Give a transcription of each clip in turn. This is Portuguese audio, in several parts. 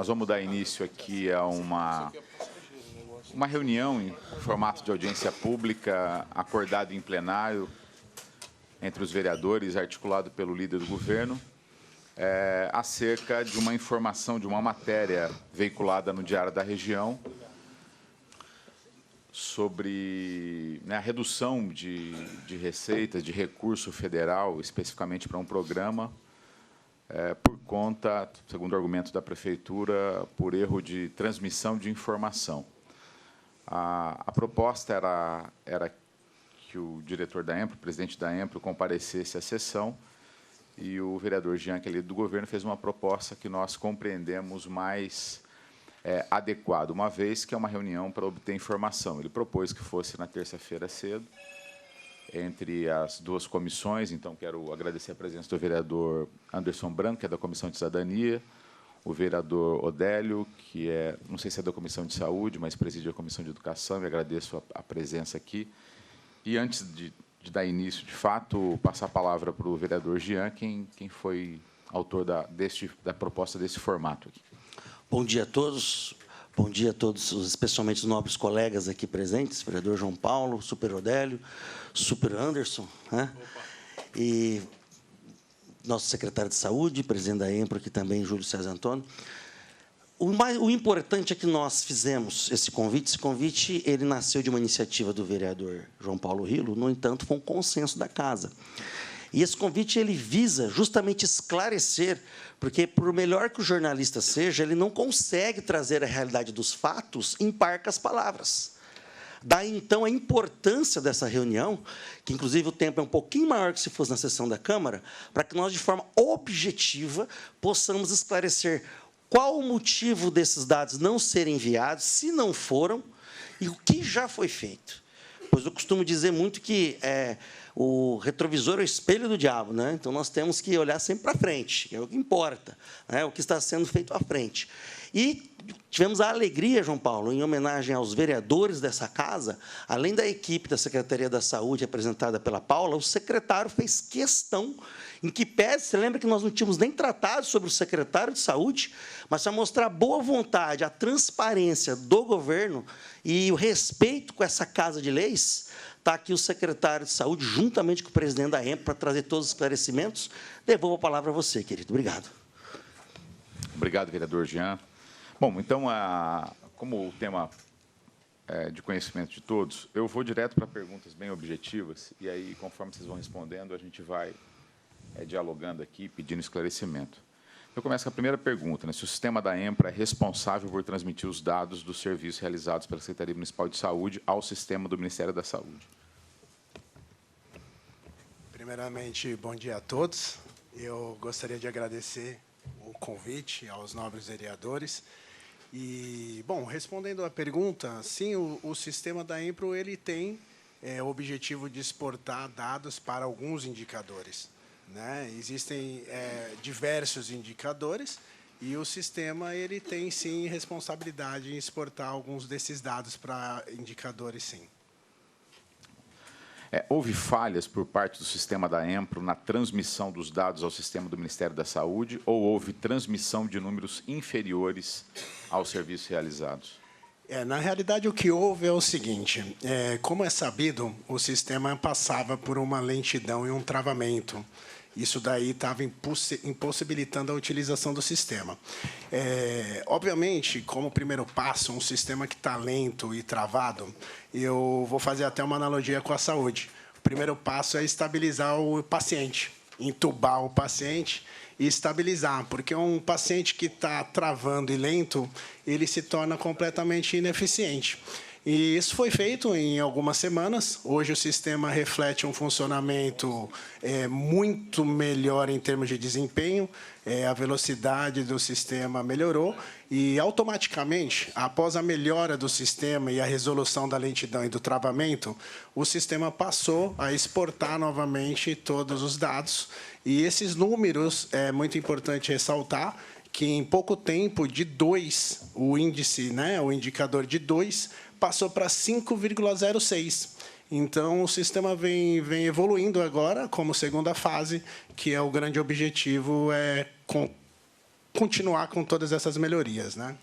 vamos dar início aqui a uma reunião em formato de audiência pública, acordado em plenário entre os vereadores, articulado pelo líder do governo, acerca de uma informação, de uma matéria veiculada no Diário da Região sobre a redução de receitas, de recurso federal, especificamente para um programa, por conta, segundo o argumento da Prefeitura, por erro de transmissão de informação. A proposta era que o diretor da EMPRO, o presidente da EMPRO, comparecesse à sessão, e o vereador Jean, que é líder do governo, fez uma proposta que nós compreendemos mais adequada, uma vez que é uma reunião para obter informação. Ele propôs que fosse na terça-feira cedo, entre as duas comissões. Então, quero agradecer a presença do vereador Anderson Branco, que é da Comissão de Cidadania, o vereador Odélio, que não sei se é da Comissão de Saúde, mas preside a Comissão de Educação, e agradeço a presença aqui. E, antes de dar início, de fato, passar a palavra para o vereador Jean, quem foi autor da proposta desse formato aqui. Bom dia a todos. Bom dia a todos, especialmente os nobres colegas aqui presentes, vereador João Paulo, super Odélio, super Anderson, né? E nosso secretário de Saúde, presidente da EMPRO, aqui também, Júlio César Antônio. O importante é que nós fizemos esse convite. Esse convite ele nasceu de uma iniciativa do vereador João Paulo Rilo, no entanto, foi um consenso da casa. E esse convite ele visa justamente esclarecer, porque, por melhor que o jornalista seja, ele não consegue trazer a realidade dos fatos em parcas palavras. Daí, então, a importância dessa reunião, que, inclusive, o tempo é um pouquinho maior que se fosse na sessão da Câmara, para que nós, de forma objetiva, possamos esclarecer qual o motivo desses dados não serem enviados, se não foram, e o que já foi feito. Pois eu costumo dizer muito que o retrovisor é o espelho do diabo, né? Então, nós temos que olhar sempre para frente, que é o que importa, né? O que está sendo feito à frente. E tivemos a alegria, João Paulo, em homenagem aos vereadores dessa casa, além da equipe da Secretaria da Saúde, representada pela Paula, o secretário fez questão, em que pese, você lembra que nós não tínhamos nem tratado sobre o secretário de Saúde, mas para mostrar a boa vontade, a transparência do governo e o respeito com essa Casa de Leis, está aqui o secretário de Saúde, juntamente com o presidente da EMPRO, para trazer todos os esclarecimentos. Devolvo a palavra a você, querido. Obrigado. Obrigado, vereador Jean. Bom, então, como o tema é de conhecimento de todos, eu vou direto para perguntas bem objetivas, e aí, conforme vocês vão respondendo, a gente vai dialogando aqui, pedindo esclarecimento. Eu começo com a primeira pergunta, né? Se o sistema da EMPRO é responsável por transmitir os dados dos serviços realizados pela Secretaria Municipal de Saúde ao sistema do Ministério da Saúde. Primeiramente, bom dia a todos. Eu gostaria de agradecer o convite aos nobres vereadores. E, bom, respondendo à pergunta, sim, o sistema da EMPRO ele tem o objetivo de exportar dados para alguns indicadores, né? Existem diversos indicadores e o sistema ele tem, sim, responsabilidade em exportar alguns desses dados para indicadores, sim. Houve falhas por parte do sistema da EMPRO na transmissão dos dados ao sistema do Ministério da Saúde ou houve transmissão de números inferiores aos serviços realizados? Na realidade, o que houve é o seguinte, como é sabido, o sistema passava por uma lentidão e um travamento. Isso daí estava impossibilitando a utilização do sistema. Obviamente, como primeiro passo, um sistema que está lento e travado, eu vou fazer até uma analogia com a saúde. O primeiro passo é estabilizar o paciente, entubar o paciente e estabilizar, porque um paciente que está travando e lento, ele se torna completamente ineficiente. E isso foi feito em algumas semanas. Hoje o sistema reflete um funcionamento muito melhor em termos de desempenho. A velocidade do sistema melhorou e, automaticamente, após a melhora do sistema e a resolução da lentidão e do travamento, o sistema passou a exportar novamente todos os dados. E esses números, é muito importante ressaltar, que em pouco tempo, de 2, o índice, né, o indicador de 2, passou para 5,06. Então, o sistema vem evoluindo agora, como segunda fase, que é o grande objetivo, continuar com todas essas melhorias, né?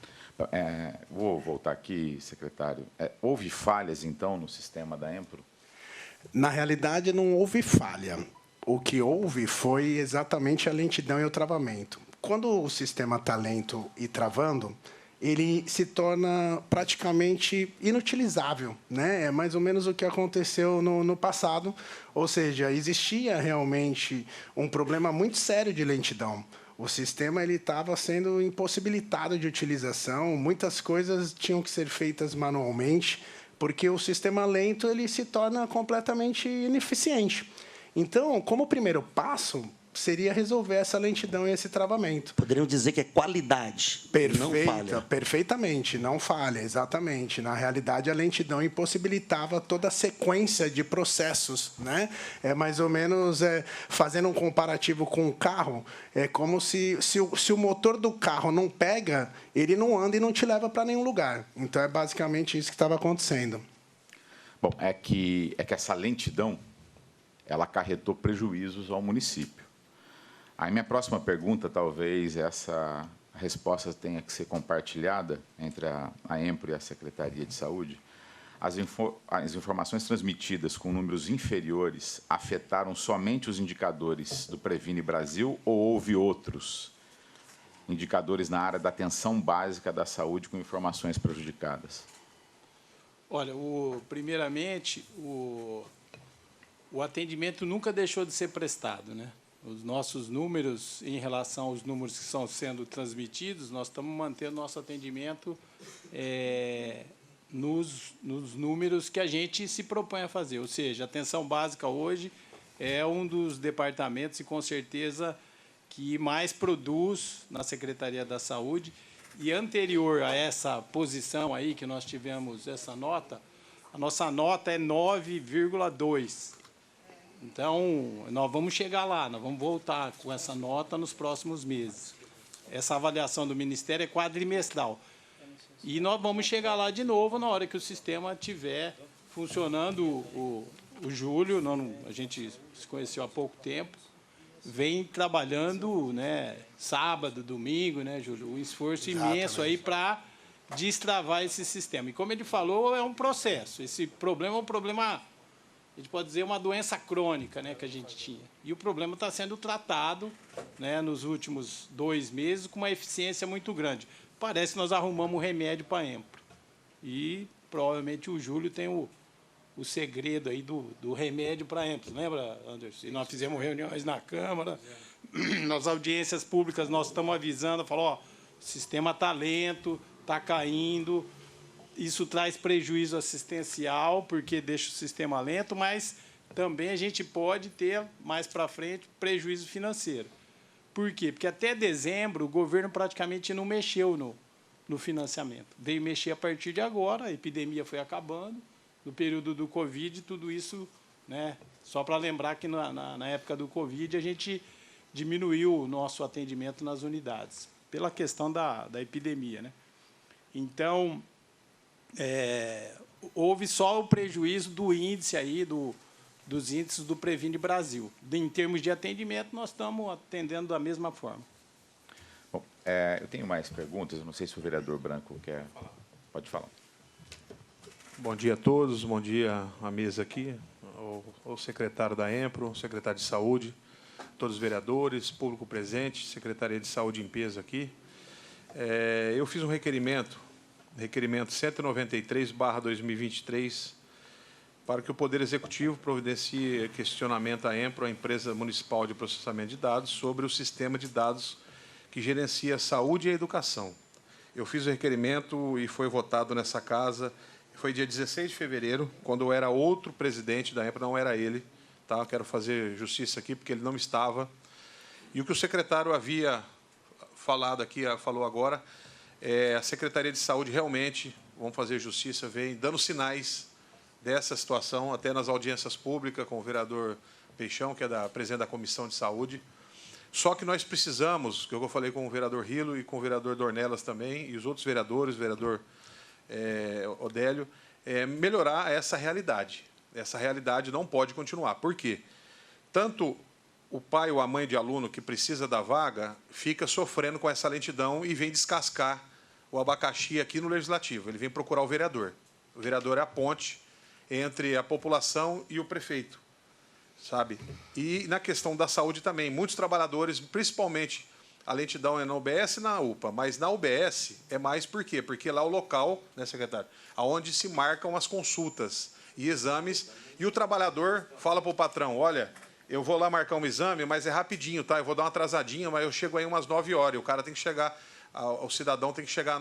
Vou voltar aqui, secretário. Houve falhas, então, no sistema da EMPRO? Na realidade, não houve falha. O que houve foi exatamente a lentidão e o travamento. Quando o sistema está lento e travando, ele se torna praticamente inutilizável, né? É mais ou menos o que aconteceu no passado, ou seja, existia realmente um problema muito sério de lentidão. O sistema ele estava sendo impossibilitado de utilização, muitas coisas tinham que ser feitas manualmente, porque o sistema lento ele se torna completamente ineficiente. Então, como primeiro passo, seria resolver essa lentidão e esse travamento. Poderíamos dizer que é qualidade, não falha. Perfeitamente, não falha, exatamente. Na realidade, a lentidão impossibilitava toda a sequência de processos, né? É mais ou menos, fazendo um comparativo com o carro, é como se o motor do carro não pega, ele não anda e não te leva para nenhum lugar. Então, é basicamente isso que estava acontecendo. Bom, é que essa lentidão ela acarretou prejuízos ao município. Aí minha próxima pergunta, talvez essa resposta tenha que ser compartilhada entre a EMPRO e a Secretaria de Saúde. As informações transmitidas com números inferiores afetaram somente os indicadores do Previne Brasil ou houve outros indicadores na área da atenção básica da saúde com informações prejudicadas? Olha, primeiramente, o atendimento nunca deixou de ser prestado, né? Os nossos números, em relação aos números que estão sendo transmitidos, nós estamos mantendo nosso atendimento nos números que a gente se propõe a fazer. Ou seja, a atenção básica hoje é um dos departamentos, e com certeza, que mais produz na Secretaria da Saúde. E anterior a essa posição aí, que nós tivemos essa nota, a nossa nota é 9,2. Então, nós vamos chegar lá, nós vamos voltar com essa nota nos próximos meses. Essa avaliação do Ministério é quadrimestral. E nós vamos chegar lá de novo na hora que o sistema estiver funcionando. O Júlio, a gente se conheceu há pouco tempo, vem trabalhando, né, sábado, domingo, né, Júlio? Um esforço imenso aí para destravar esse sistema. E como ele falou, é um processo. Esse problema é um problema, a gente pode dizer, uma doença crônica, né, que a gente tinha. E o problema está sendo tratado, né, nos últimos 2 meses com uma eficiência muito grande. Parece que nós arrumamos um remédio para a EMPRO. E provavelmente o Júlio tem o segredo aí do remédio para a EMPRO. Lembra, Anderson? E nós fizemos reuniões na Câmara, nas audiências públicas nós estamos avisando, falou, o sistema está lento, está caindo. Isso traz prejuízo assistencial, porque deixa o sistema lento, mas também a gente pode ter, mais para frente, prejuízo financeiro. Por quê? Porque até dezembro o governo praticamente não mexeu no financiamento. Veio mexer a partir de agora, a epidemia foi acabando, no período do Covid, tudo isso, né? Só para lembrar que na época do Covid a gente diminuiu o nosso atendimento nas unidades, pela questão da epidemia, né? Então, houve só o prejuízo do índice aí, dos índices do Previne Brasil. Em termos de atendimento, nós estamos atendendo da mesma forma. Bom, eu tenho mais perguntas, eu não sei se o vereador Branco quer... Pode falar. Bom dia a todos, bom dia à mesa aqui, ao secretário da EMPRO, secretário de Saúde, todos os vereadores, público presente, Secretaria de Saúde em peso aqui. Eu fiz um requerimento 193/2023, para que o Poder Executivo providencie questionamento à EMPRO, a Empresa Municipal de Processamento de Dados, sobre o sistema de dados que gerencia a saúde e a educação. Eu fiz o requerimento e foi votado nessa casa. Foi dia 16 de fevereiro, quando eu era outro presidente da EMPRO, não era ele. Tá? Eu quero fazer justiça aqui, porque ele não estava. E o que o secretário havia falado aqui, falou agora, a Secretaria de Saúde realmente, vamos fazer justiça, vem dando sinais dessa situação, até nas audiências públicas, com o vereador Peixão, que é presidente da Comissão de Saúde. Só que nós precisamos, que eu falei com o vereador Rilo e com o vereador Dornelas também, e os outros vereadores, o vereador Odélio, melhorar essa realidade. Essa realidade não pode continuar. Por quê? Tanto o pai ou a mãe de aluno que precisa da vaga fica sofrendo com essa lentidão e vem descascar o abacaxi aqui no Legislativo. Ele vem procurar o vereador. O vereador é a ponte entre a população e o prefeito, sabe? E na questão da saúde também, muitos trabalhadores, principalmente a lentidão é na UBS e na UPA, mas na UBS é mais por quê? Porque lá é o local, né, secretário, onde se marcam as consultas e exames, e o trabalhador fala para o patrão, olha, eu vou lá marcar um exame, mas é rapidinho, tá? Eu vou dar uma atrasadinha, mas eu chego aí umas 9 horas, e o cara tem que chegar, o cidadão tem que chegar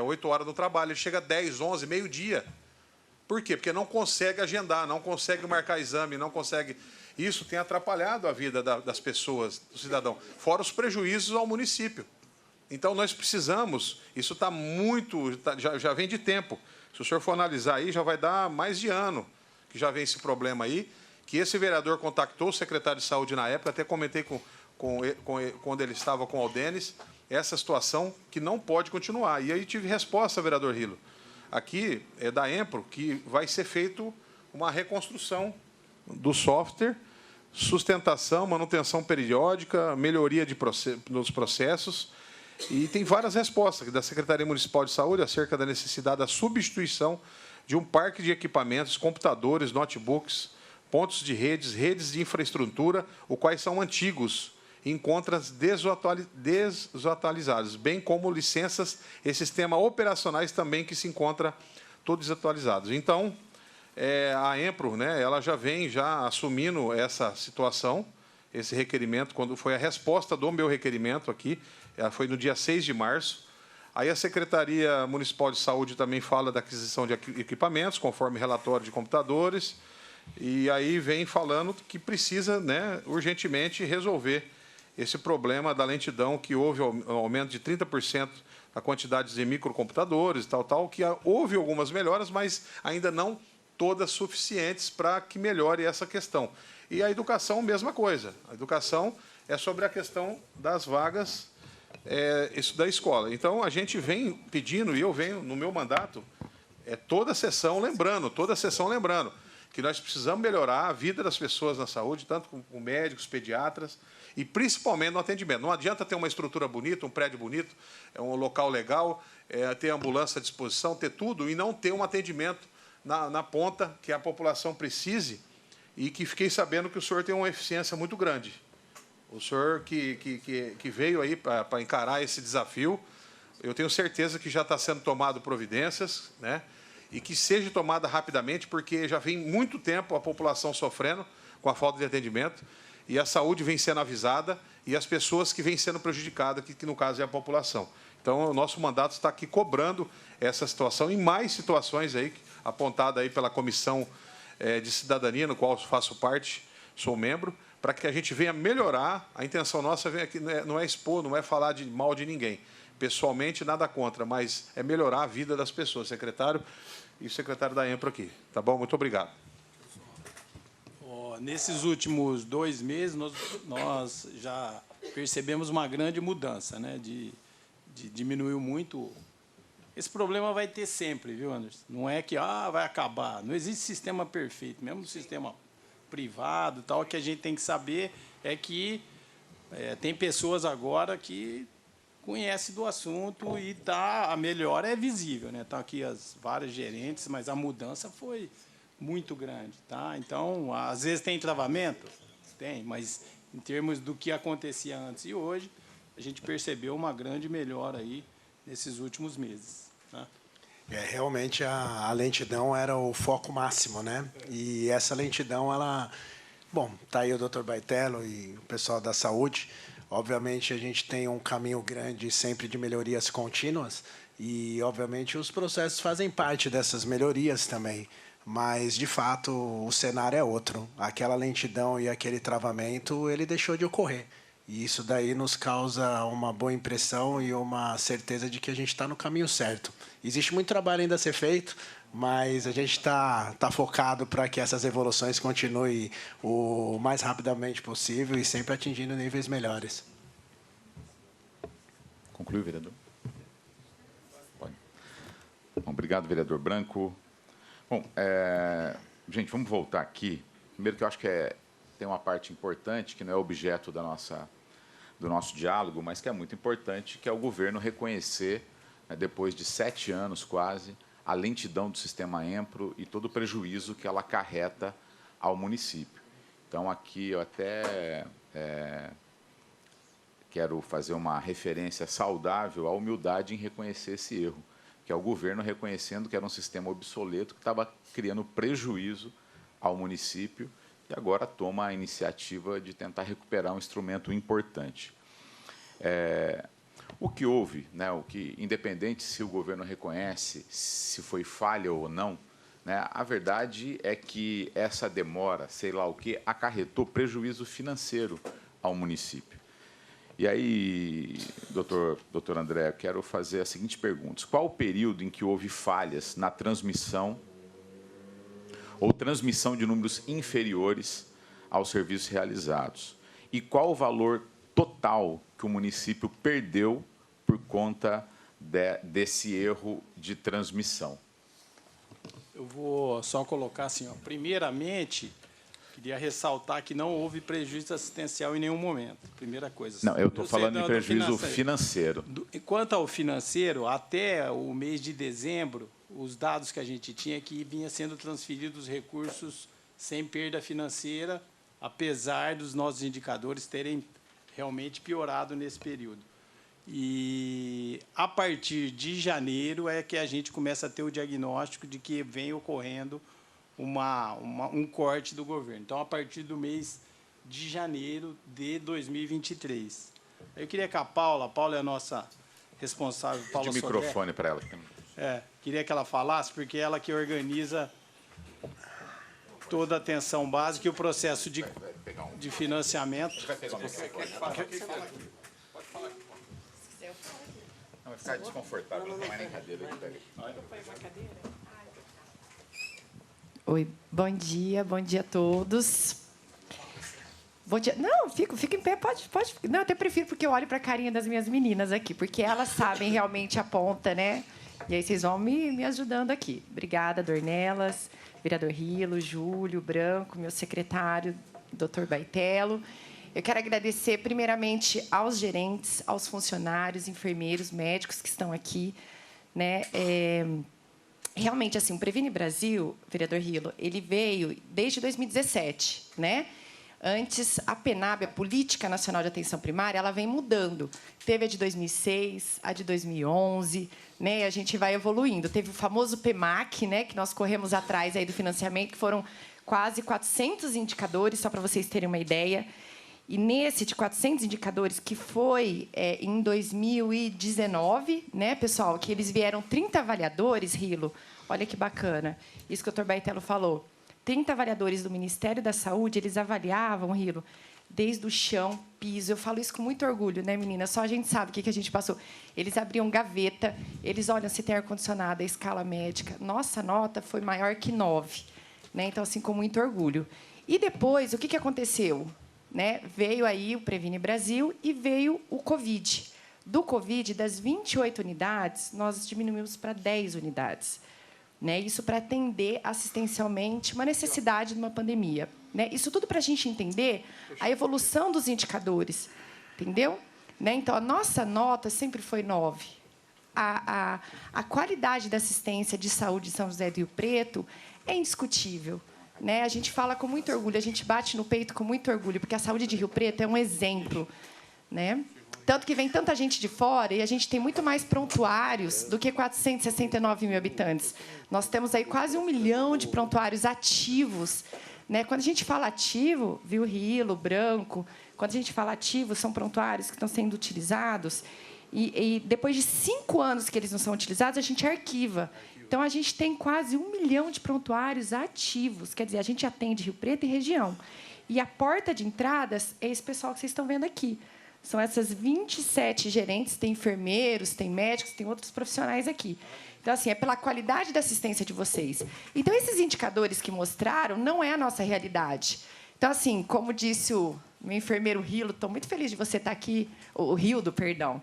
8 horas no trabalho, ele chega 10, 11, meio-dia. Por quê? Porque não consegue agendar, não consegue marcar exame, não consegue... Isso tem atrapalhado a vida das pessoas, do cidadão, fora os prejuízos ao município. Então, nós precisamos, isso está muito, já vem de tempo. Se o senhor for analisar aí, já vai dar mais de ano que já vem esse problema aí, que esse vereador contactou o secretário de saúde na época, até comentei quando ele estava com o Aldenes, essa situação que não pode continuar. E aí tive resposta, vereador Rilo. Aqui é da Empro que vai ser feito uma reconstrução do software, sustentação, manutenção periódica, melhoria nos processos, e tem várias respostas da Secretaria Municipal de Saúde acerca da necessidade da substituição de um parque de equipamentos, computadores, notebooks, pontos de redes de infraestrutura, os quais são antigos, encontram-se desatualizados, bem como licenças e sistemas operacionais também que se encontram todos desatualizados. Então, a Empro, né, ela já vem assumindo essa situação, esse requerimento, quando foi a resposta do meu requerimento aqui, foi no dia 6 de março. Aí a Secretaria Municipal de Saúde também fala da aquisição de equipamentos, conforme relatório de computadores, e aí vem falando que precisa, né, urgentemente resolver esse problema da lentidão, que houve um aumento de 30% da quantidade de microcomputadores, que houve algumas melhoras, mas ainda não todas suficientes para que melhore essa questão. E a educação, mesma coisa. A educação é sobre a questão das vagas isso da escola. Então, a gente vem pedindo, e eu venho, no meu mandato, toda sessão lembrando, que nós precisamos melhorar a vida das pessoas na saúde, tanto com médicos, pediatras, e principalmente no atendimento. Não adianta ter uma estrutura bonita, um prédio bonito, um local legal, ter ambulância à disposição, ter tudo, e não ter um atendimento na ponta que a população precise, e que fiquei sabendo que o senhor tem uma eficiência muito grande. O senhor que veio aí para encarar esse desafio, eu tenho certeza que já está sendo tomado providências, né? E que seja tomada rapidamente, porque já vem muito tempo a população sofrendo com a falta de atendimento, e a saúde vem sendo avisada, e as pessoas que vêm sendo prejudicadas, que no caso é a população. Então, o nosso mandato está aqui cobrando essa situação e mais situações aí, apontada aí pela Comissão de Cidadania, no qual faço parte, sou membro, para que a gente venha melhorar. A intenção nossa aqui não é expor, não é falar mal de ninguém. Pessoalmente, nada contra, mas é melhorar a vida das pessoas, secretário e o secretário da Empro aqui. Tá bom? Muito obrigado. Nesses últimos 2 meses, nós já percebemos uma grande mudança, né? Diminuiu muito. Esse problema vai ter sempre, viu, Anderson? Não é que vai acabar. Não existe sistema perfeito. Mesmo no sistema privado, tal, o que a gente tem que saber é que tem pessoas agora que conhecem do assunto e a melhora é visível, né? Estão aqui as várias gerentes, mas a mudança foi muito grande, tá? Então, às vezes tem travamento? Tem, mas em termos do que acontecia antes e hoje, a gente percebeu uma grande melhora aí nesses últimos meses, né? Realmente a lentidão era o foco máximo, né? E essa lentidão, ela... Bom, está aí o Dr. Baitello e o pessoal da saúde. Obviamente, a gente tem um caminho grande sempre de melhorias contínuas e, obviamente, os processos fazem parte dessas melhorias também. Mas, de fato, o cenário é outro. Aquela lentidão e aquele travamento, ele deixou de ocorrer. E isso daí nos causa uma boa impressão e uma certeza de que a gente está no caminho certo. Existe muito trabalho ainda a ser feito, mas a gente está focado para que essas evoluções continuem o mais rapidamente possível e sempre atingindo níveis melhores. Conclui, vereador? Pode. Bom, obrigado, vereador Branco. Bom, gente, vamos voltar aqui. Primeiro que eu acho que é tem uma parte importante que não é objeto do nosso diálogo, mas que é muito importante, que é o governo reconhecer, né, depois de 7 anos quase, a lentidão do sistema EMPRO e todo o prejuízo que ela acarreta ao município. Então, aqui eu até quero fazer uma referência saudável à humildade em reconhecer esse erro, que é o governo reconhecendo que era um sistema obsoleto que estava criando prejuízo ao município e agora toma a iniciativa de tentar recuperar um instrumento importante. O que houve, né, independente se o governo reconhece se foi falha ou não, né, a verdade é que essa demora, sei lá o que, acarretou prejuízo financeiro ao município. E aí, doutor André, eu quero fazer as seguintes perguntas. Qual o período em que houve falhas na transmissão ou transmissão de números inferiores aos serviços realizados? E qual o valor total que o município perdeu por conta desse erro de transmissão? Eu vou só colocar assim, ó, primeiramente, queria ressaltar que não houve prejuízo assistencial em nenhum momento. Primeira coisa. Não, eu estou falando em prejuízo financeiro. Quanto ao financeiro, até o mês de dezembro, os dados que a gente tinha é que vinha sendo transferidos recursos sem perda financeira, apesar dos nossos indicadores terem realmente piorado nesse período. E, a partir de janeiro, é que a gente começa a ter o diagnóstico de que vem ocorrendo um corte do governo. Então, a partir do mês de janeiro de 2023. Eu queria que a Paula é a nossa responsável, Paula De Sodré. microfone para ela. Queria que ela falasse, porque ela que organiza toda a atenção básica e o processo de financiamento. Não, vai ficar desconfortável, não vai nem cadeira. Oi, bom dia a todos. Bom dia. Não, fica em pé, pode. Não, eu até prefiro porque eu olho para a carinha das minhas meninas aqui, porque elas sabem realmente a ponta, né? E aí vocês vão me ajudando aqui. Obrigada, Dornelas, vereador Rilo, Júlio, Branco, meu secretário, doutor Baitello. Eu quero agradecer, primeiramente, aos gerentes, aos funcionários, enfermeiros, médicos que estão aqui, né? Realmente, assim, o Previne Brasil, vereador Rilo, ele veio desde 2017, né? Antes, a PNAB, a Política Nacional de Atenção Primária, ela vem mudando. Teve a de 2006, a de 2011, né? A gente vai evoluindo. Teve o famoso PEMAC, né? Que nós corremos atrás aí do financiamento, que foram quase 400 indicadores, só para vocês terem uma ideia. E nesse de 400 indicadores, que foi em 2019, né, pessoal, que eles vieram 30 avaliadores, Rilo, olha que bacana, isso que o Dr. Baitello falou. 30 avaliadores do Ministério da Saúde, eles avaliavam, Rilo, desde o chão, piso. Eu falo isso com muito orgulho, né, menina? Só a gente sabe o que a gente passou. Eles abriam gaveta, eles olham se tem ar-condicionado, a escala médica. Nossa nota foi maior que 9. Né? Então, assim, com muito orgulho. E depois, o que aconteceu? Né? Veio aí o Previne Brasil e veio o Covid. Do Covid, das 28 unidades, nós diminuímos para 10 unidades. Né? Isso para atender assistencialmente uma necessidade de uma pandemia. Né? Isso tudo para a gente entender a evolução dos indicadores. Entendeu? Né? Então, a nossa nota sempre foi 9. A qualidade da assistência de saúde de São José do Rio Preto é indiscutível. Né? A gente fala com muito orgulho, a gente bate no peito com muito orgulho, porque a saúde de Rio Preto é um exemplo. Né? Tanto que vem tanta gente de fora e a gente tem muito mais prontuários do que 469 mil habitantes. Nós temos aí quase 1 milhão de prontuários ativos. Né? Quando a gente fala ativo, viu, Rilo, Branco, quando a gente fala ativo, são prontuários que estão sendo utilizados e depois de 5 anos que eles não são utilizados, a gente arquiva. Então, a gente tem quase 1 milhão de prontuários ativos. Quer dizer, a gente atende Rio Preto e região. E a porta de entradas é esse pessoal que vocês estão vendo aqui. São essas 27 gerentes, tem enfermeiros, tem médicos, tem outros profissionais aqui. Então, assim, é pela qualidade da assistência de vocês. Então, esses indicadores que mostraram não é a nossa realidade. Então, assim, como disse o meu enfermeiro Rilo, estou muito feliz de você estar aqui, o Rildo, perdão.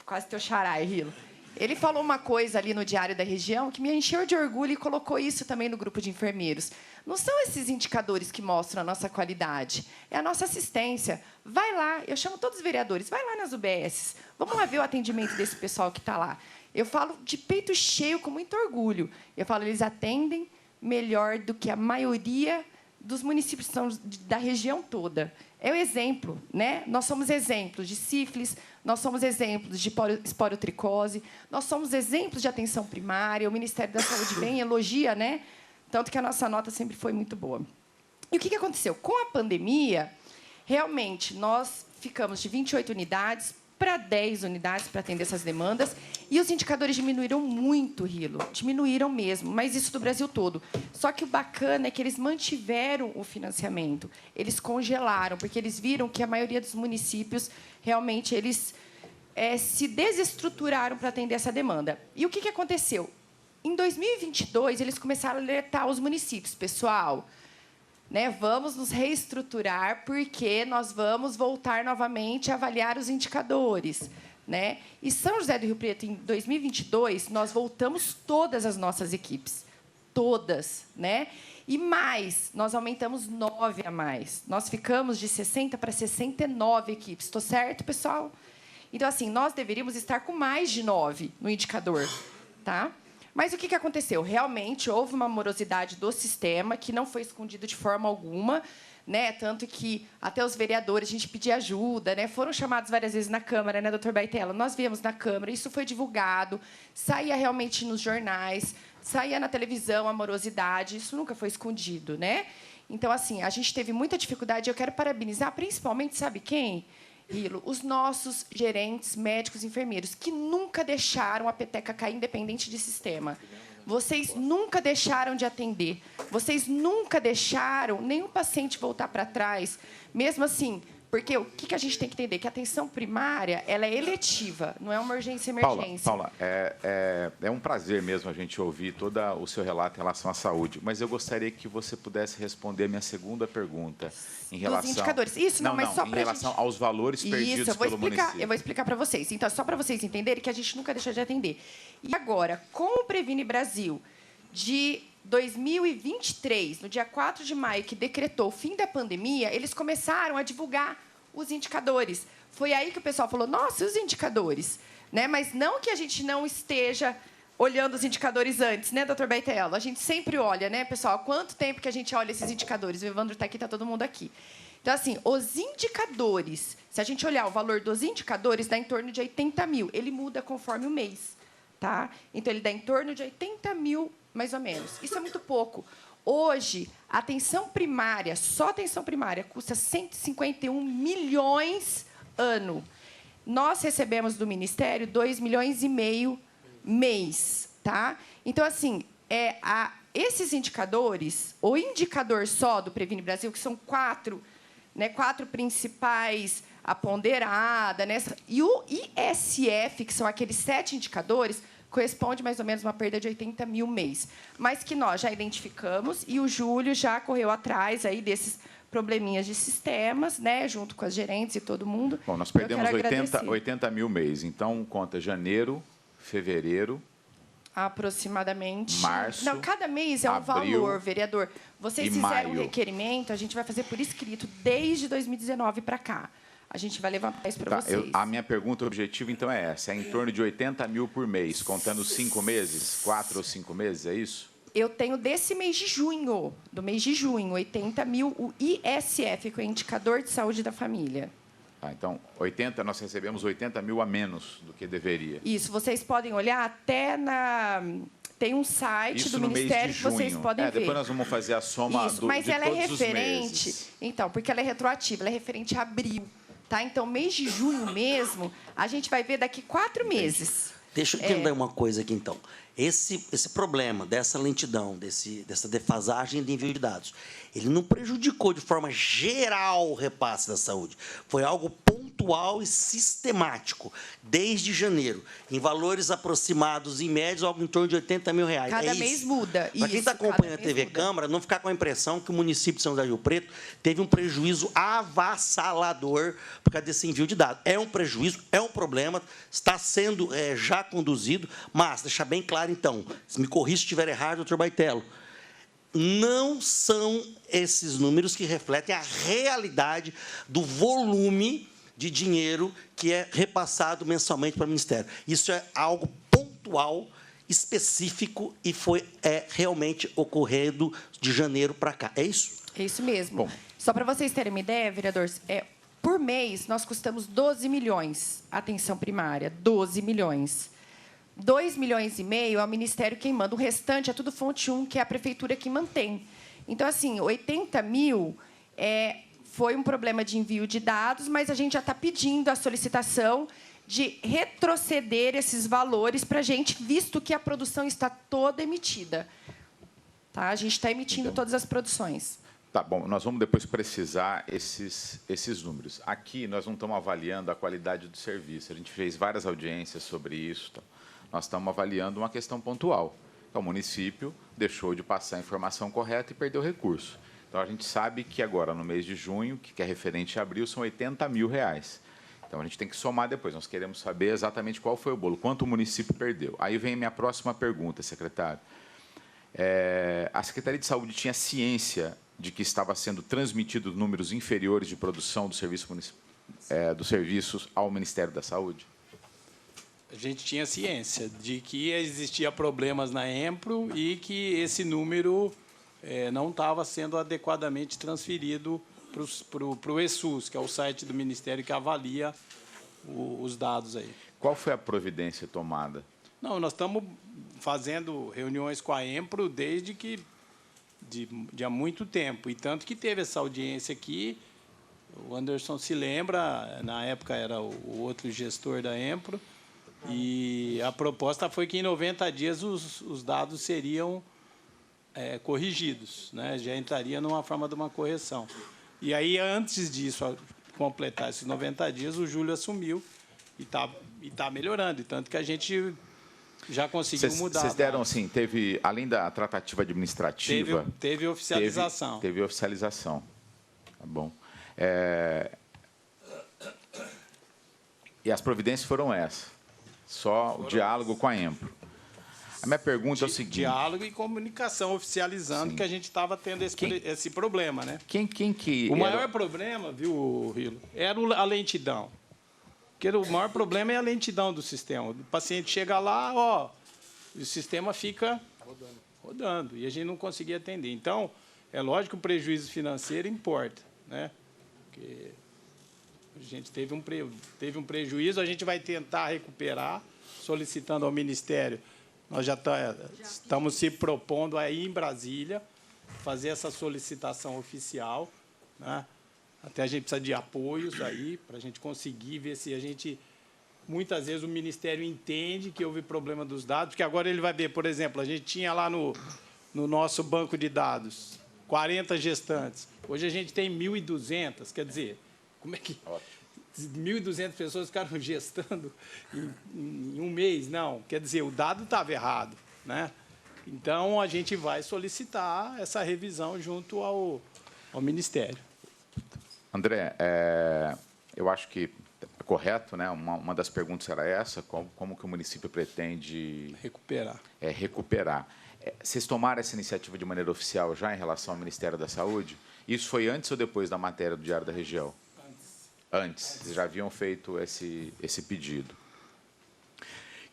Quase teu xará, Rilo. Ele falou uma coisa ali no Diário da Região que me encheu de orgulho e colocou isso também no grupo de enfermeiros. Não são esses indicadores que mostram a nossa qualidade, é a nossa assistência. Vai lá, eu chamo todos os vereadores, vai lá nas UBSs, vamos lá ver o atendimento desse pessoal que está lá. Eu falo de peito cheio, com muito orgulho. Eu falo, eles atendem melhor do que a maioria dos municípios que são da região toda. É o exemplo, né? Nós somos exemplos de sífilis, nós somos exemplos de esporotricose, nós somos exemplos de atenção primária, o Ministério da Saúde vem, elogia, né? Tanto que a nossa nota sempre foi muito boa. E o que aconteceu? Com a pandemia, realmente, nós ficamos de 28 unidades para 10 unidades para atender essas demandas, e os indicadores diminuíram muito, Rilo, diminuíram mesmo, mas isso do Brasil todo. Só que o bacana é que eles mantiveram o financiamento, eles congelaram, porque eles viram que a maioria dos municípios, realmente, eles se desestruturaram para atender essa demanda. E o que aconteceu? Em 2022, eles começaram a alertar os municípios. Pessoal, né, vamos nos reestruturar, porque nós vamos voltar novamente a avaliar os indicadores. Né? E São José do Rio Preto, em 2022, nós voltamos todas as nossas equipes. Todas. Né? E mais, nós aumentamos 9 a mais. Nós ficamos de 60 para 69 equipes. Estou certo, pessoal? Então, assim, nós deveríamos estar com mais de 9 no indicador. Tá? Mas o que aconteceu? Realmente houve uma morosidade do sistema que não foi escondido de forma alguma, né? Tanto que até os vereadores a gente pedia ajuda, né? Foram chamados várias vezes na Câmara, né, doutor Baitella? Nós viemos na Câmara, isso foi divulgado, saía realmente nos jornais, saía na televisão a morosidade, isso nunca foi escondido, né? Então, assim, a gente teve muita dificuldade. Eu quero parabenizar, principalmente, sabe quem? Rilo, os nossos gerentes, médicos, enfermeiros, que nunca deixaram a peteca cair, independente de sistema. Vocês nunca deixaram de atender. Vocês nunca deixaram nenhum paciente voltar para trás. Mesmo assim, porque o que a gente tem que entender? Que a atenção primária, ela é eletiva, não é uma urgência e emergência. Paula, é um prazer mesmo a gente ouvir todo o seu relato em relação à saúde, mas eu gostaria que você pudesse responder a minha segunda pergunta em relação... Dos indicadores. Isso, não, mas só para em relação aos valores perdidos pelo município. Eu vou explicar para vocês. Então, só para vocês entenderem que a gente nunca deixa de atender. E agora, com o Previne Brasil de 2023, no dia 4 de maio, que decretou o fim da pandemia, eles começaram a divulgar os indicadores. Foi aí que o pessoal falou, nossa, e os indicadores? Né? Mas não que a gente não esteja olhando os indicadores antes, né, doutor Baitella? A gente sempre olha, né, pessoal? Há quanto tempo que a gente olha esses indicadores? O Evandro está aqui, está todo mundo aqui. Então, assim, os indicadores, se a gente olhar o valor dos indicadores, dá em torno de 80 mil. Ele muda conforme o mês. Tá? Então, ele dá em torno de 80 mil, mais ou menos. Isso é muito pouco. Hoje, a atenção primária, só a atenção primária, custa 151 milhões ano. Nós recebemos do Ministério 2,5 milhões mês. Tá? Então, assim, esses indicadores, o indicador só do Previne Brasil, que são 4, né, 4 principais, a ponderada, né, e o ISF, que são aqueles 7 indicadores, corresponde mais ou menos a uma perda de 80 mil mês. Mas que nós já identificamos, e o Júlio já correu atrás aí desses probleminhas de sistemas, né, junto com as gerentes e todo mundo. Bom, nós perdemos 80 mil mês. Então, conta janeiro, fevereiro... Aproximadamente. Março. Não, cada mês é um abril, valor, vereador. Vocês fizeram maio. um requerimento, a gente vai fazer por escrito desde 2019 para cá. A gente vai levantar isso para vocês. A minha pergunta objetiva, então, é essa. É em torno de 80 mil por mês, contando 5 meses, 4 ou 5 meses, é isso? Eu tenho desse mês de junho, do mês de junho, 80 mil, o ISF, que é o Indicador de Saúde da Família. Então, nós recebemos 80 mil a menos do que deveria. Isso, vocês podem olhar até na... Tem um site isso do Ministério que vocês podem ver. Depois nós vamos fazer a soma isso, mas ela é referente... Então, porque ela é retroativa, ela é referente a abril. Tá? Então, mês de junho mesmo, a gente vai ver daqui 4 meses. Deixa eu entender uma coisa aqui, então. Esse problema dessa lentidão, dessa defasagem de envio de dados, ele não prejudicou de forma geral o repasse da saúde. Foi algo pontual e sistemático, desde janeiro, em valores aproximados, em média, algo em torno de 80 mil reais. Cada mês muda. Para quem está acompanhando a TV Câmara, não ficar com a impressão que o município de São José do Rio Preto teve um prejuízo avassalador por causa desse envio de dados. É um prejuízo, é um problema, está sendo já conduzido, mas, deixar bem claro, então, se me corrija se estiver errado, doutor Baitello, não são esses números que refletem a realidade do volume de dinheiro que é repassado mensalmente para o Ministério. Isso é algo pontual, específico, e realmente ocorrido de janeiro para cá. É isso? É isso mesmo. Bom. Só para vocês terem uma ideia, vereadores, por mês nós custamos 12 milhões à atenção primária, 12 milhões. 2,5 milhões é o Ministério quem manda, o restante é tudo fonte 1, que é a Prefeitura que mantém. Então, assim, 80 mil foi um problema de envio de dados, mas a gente já está pedindo a solicitação de retroceder esses valores para a gente, visto que a produção está toda emitida. Tá? A gente está emitindo todas as produções. Tá bom, nós vamos depois precisar esses números. Aqui, nós não estamos avaliando a qualidade do serviço. A gente fez várias audiências sobre isso. Tá? Nós estamos avaliando uma questão pontual. O município deixou de passar a informação correta e perdeu recurso. Então, a gente sabe que agora, no mês de junho, que é referente a abril, são 80 mil reais. Então, a gente tem que somar depois. Nós queremos saber exatamente qual foi o bolo, quanto o município perdeu. Aí vem a minha próxima pergunta, secretário. A Secretaria de Saúde tinha ciência de que estava sendo transmitidos números inferiores de produção do serviço dos serviços ao Ministério da Saúde? A gente tinha ciência de que existia problemas na EMPRO e que esse número não estava sendo adequadamente transferido para o ESUS, que é o site do Ministério que avalia os dados aí. Qual foi a providência tomada? Não, nós estamos fazendo reuniões com a EMPRO desde que de há muito tempo, e tanto que teve essa audiência aqui. O Anderson se lembra, na época era o outro gestor da EMPRO, e a proposta foi que em 90 dias os dados seriam corrigidos, né? Já entraria numa forma de uma correção. E aí, antes disso, completar esses 90 dias, o Júlio assumiu e tá melhorando, e tanto que a gente já conseguiu mudar. Vocês deram, assim, teve, além da tratativa administrativa... Teve oficialização. Teve oficialização. Tá bom. E as providências foram essas. Só o diálogo com a EMPRO. A minha pergunta é o seguinte... Diálogo e comunicação, oficializando que a gente estava tendo esse problema, né? Quem que... O maior problema, viu, Rilo, era a lentidão. Porque o maior problema é a lentidão do sistema. O paciente chega lá, o sistema fica rodando, e a gente não conseguia atender. Então, é lógico que o prejuízo financeiro importa, né? Porque a gente teve um prejuízo, a gente vai tentar recuperar, solicitando ao Ministério. Nós já estamos se propondo aí em Brasília fazer essa solicitação oficial, né? Até a gente precisa de apoios aí para a gente conseguir ver se a gente... Muitas vezes o Ministério entende que houve problema dos dados, porque agora ele vai ver, por exemplo, a gente tinha lá no nosso banco de dados 40 gestantes. Hoje a gente tem 1.200, quer dizer, como é que... 1.200 pessoas ficaram gestando em um mês? Não, quer dizer, o dado estava errado, né? Então, a gente vai solicitar essa revisão junto ao Ministério. André, eu acho que é correto, né? Uma das perguntas era essa, como que o município pretende... recuperar. Vocês tomaram essa iniciativa de maneira oficial já em relação ao Ministério da Saúde? Isso foi antes ou depois da matéria do Diário da Região? Antes. Vocês já haviam feito esse pedido.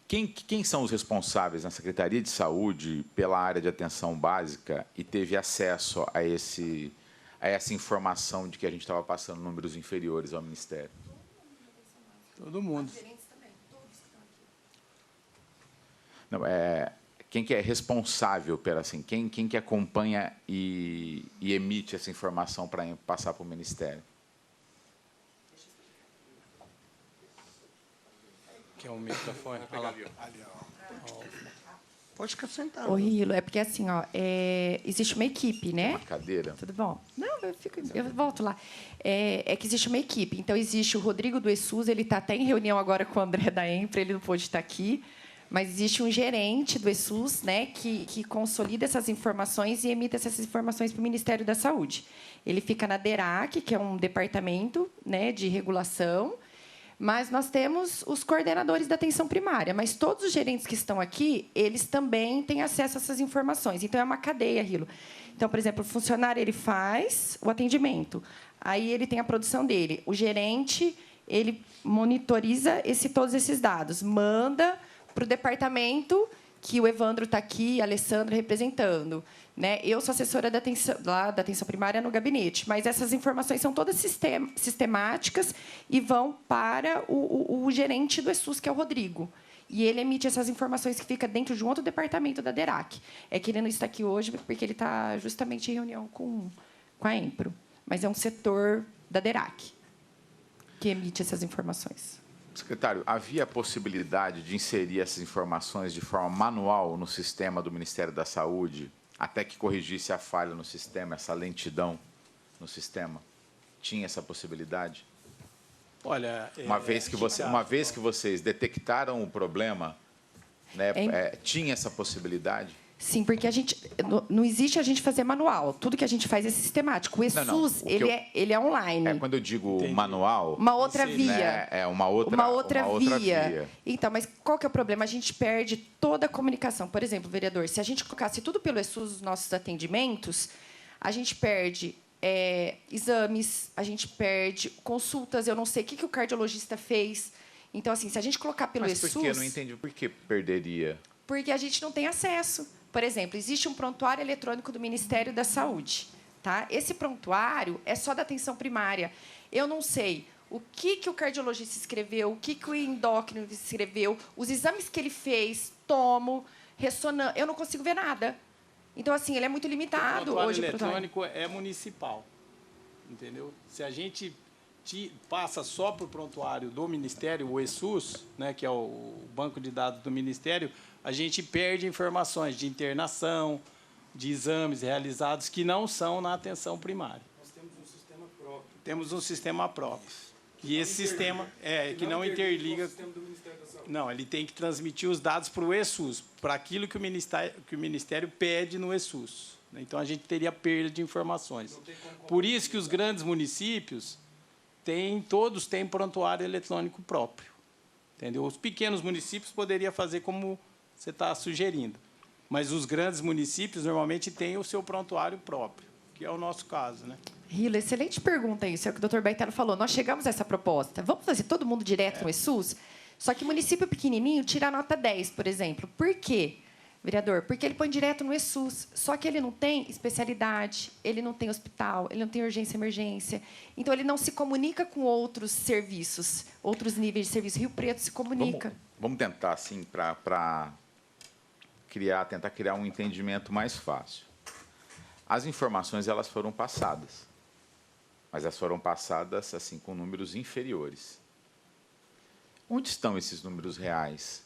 Quem são os responsáveis na Secretaria de Saúde pela área de atenção básica e teve acesso a essa informação de que a gente estava passando números inferiores ao Ministério? Todo mundo. Não, quem que é responsável pela, assim, quem que acompanha e emite essa informação para passar para o Ministério? Que é um microfone. Pode ficar sentado. Ô, Rilo, é porque assim, existe uma equipe, né? Uma cadeira? Tudo bom? Não, eu volto lá. É que existe uma equipe. Então, existe o Rodrigo do ESUS, ele está até em reunião agora com o André da EMPRA, ele não pôde estar aqui, mas existe um gerente do ESUS, né, que consolida essas informações e emite essas informações para o Ministério da Saúde. Ele fica na DERAC, que é um departamento, né, de regulação, mas nós temos os coordenadores da atenção primária, mas todos os gerentes que estão aqui, eles também têm acesso a essas informações. Então, é uma cadeia, Rilo. Então, por exemplo, o funcionário ele faz o atendimento, aí ele tem a produção dele. O gerente ele monitoriza todos esses dados, manda para o departamento que o Evandro está aqui, a Alessandra representando. Né? Eu sou assessora da atenção primária no gabinete, mas essas informações são todas sistemáticas e vão para o gerente do ESUS, que é o Rodrigo. E ele emite essas informações que fica dentro de um outro departamento da DERAC. É que ele não está aqui hoje porque ele está justamente em reunião com a EMPRO. Mas é um setor da DERAC que emite essas informações. Secretário, havia a possibilidade de inserir essas informações de forma manual no sistema do Ministério da Saúde, até que corrigisse a falha no sistema, essa lentidão no sistema? Tinha essa possibilidade? Olha, uma vez que vocês detectaram o problema, né, tinha essa possibilidade? Sim, porque não existe a gente fazer manual. Tudo que a gente faz é sistemático. O ESUS, ele é online. Quando eu digo manual... Uma outra via. Né, uma outra via. Então, mas qual que é o problema? A gente perde toda a comunicação. Por exemplo, vereador, se a gente colocasse tudo pelo ESUS, os nossos atendimentos, a gente perde exames, a gente perde consultas. Eu não sei o que o cardiologista fez. Então, assim, se a gente colocar pelo ESUS... Mas por que? Eu não entendi por que perderia. Porque a gente não tem acesso. Por exemplo, existe um prontuário eletrônico do Ministério da Saúde. Tá? Esse prontuário é só da atenção primária. Eu não sei o que o cardiologista escreveu, o que o endócrino escreveu, os exames que ele fez, tomo, ressonância. Eu não consigo ver nada. Então, assim, ele é muito limitado. O prontuário eletrônico é municipal. Entendeu? Se a gente passa só para o prontuário do Ministério, o ESUS, né, que é o banco de dados do Ministério, a gente perde informações de internação, de exames realizados que não são na atenção primária. Nós temos um sistema próprio. Temos um sistema próprio. E esse sistema que não interliga... Não, ele tem que transmitir os dados para o ESUS, para aquilo que o Ministério pede no ESUS. Então, a gente teria perda de informações. Por isso que os grandes municípios todos têm prontuário eletrônico próprio. Entendeu? Os pequenos municípios poderiam fazer como você está sugerindo. Mas os grandes municípios, normalmente, têm o seu prontuário próprio, que é o nosso caso. Né? Rila, excelente pergunta isso, é o que o doutor Baitelo falou. Nós chegamos a essa proposta. Vamos fazer todo mundo direto no ESUS? Só que município pequenininho tira a nota 10, por exemplo. Por quê, vereador? Porque ele põe direto no ESUS. Só que ele não tem especialidade, ele não tem hospital, ele não tem urgência e emergência. Então, ele não se comunica com outros serviços, outros níveis de serviço. Rio Preto se comunica. Vamos tentar, assim, para tentar criar um entendimento mais fácil. As informações elas foram passadas, mas elas foram passadas assim com números inferiores. Onde estão esses números reais?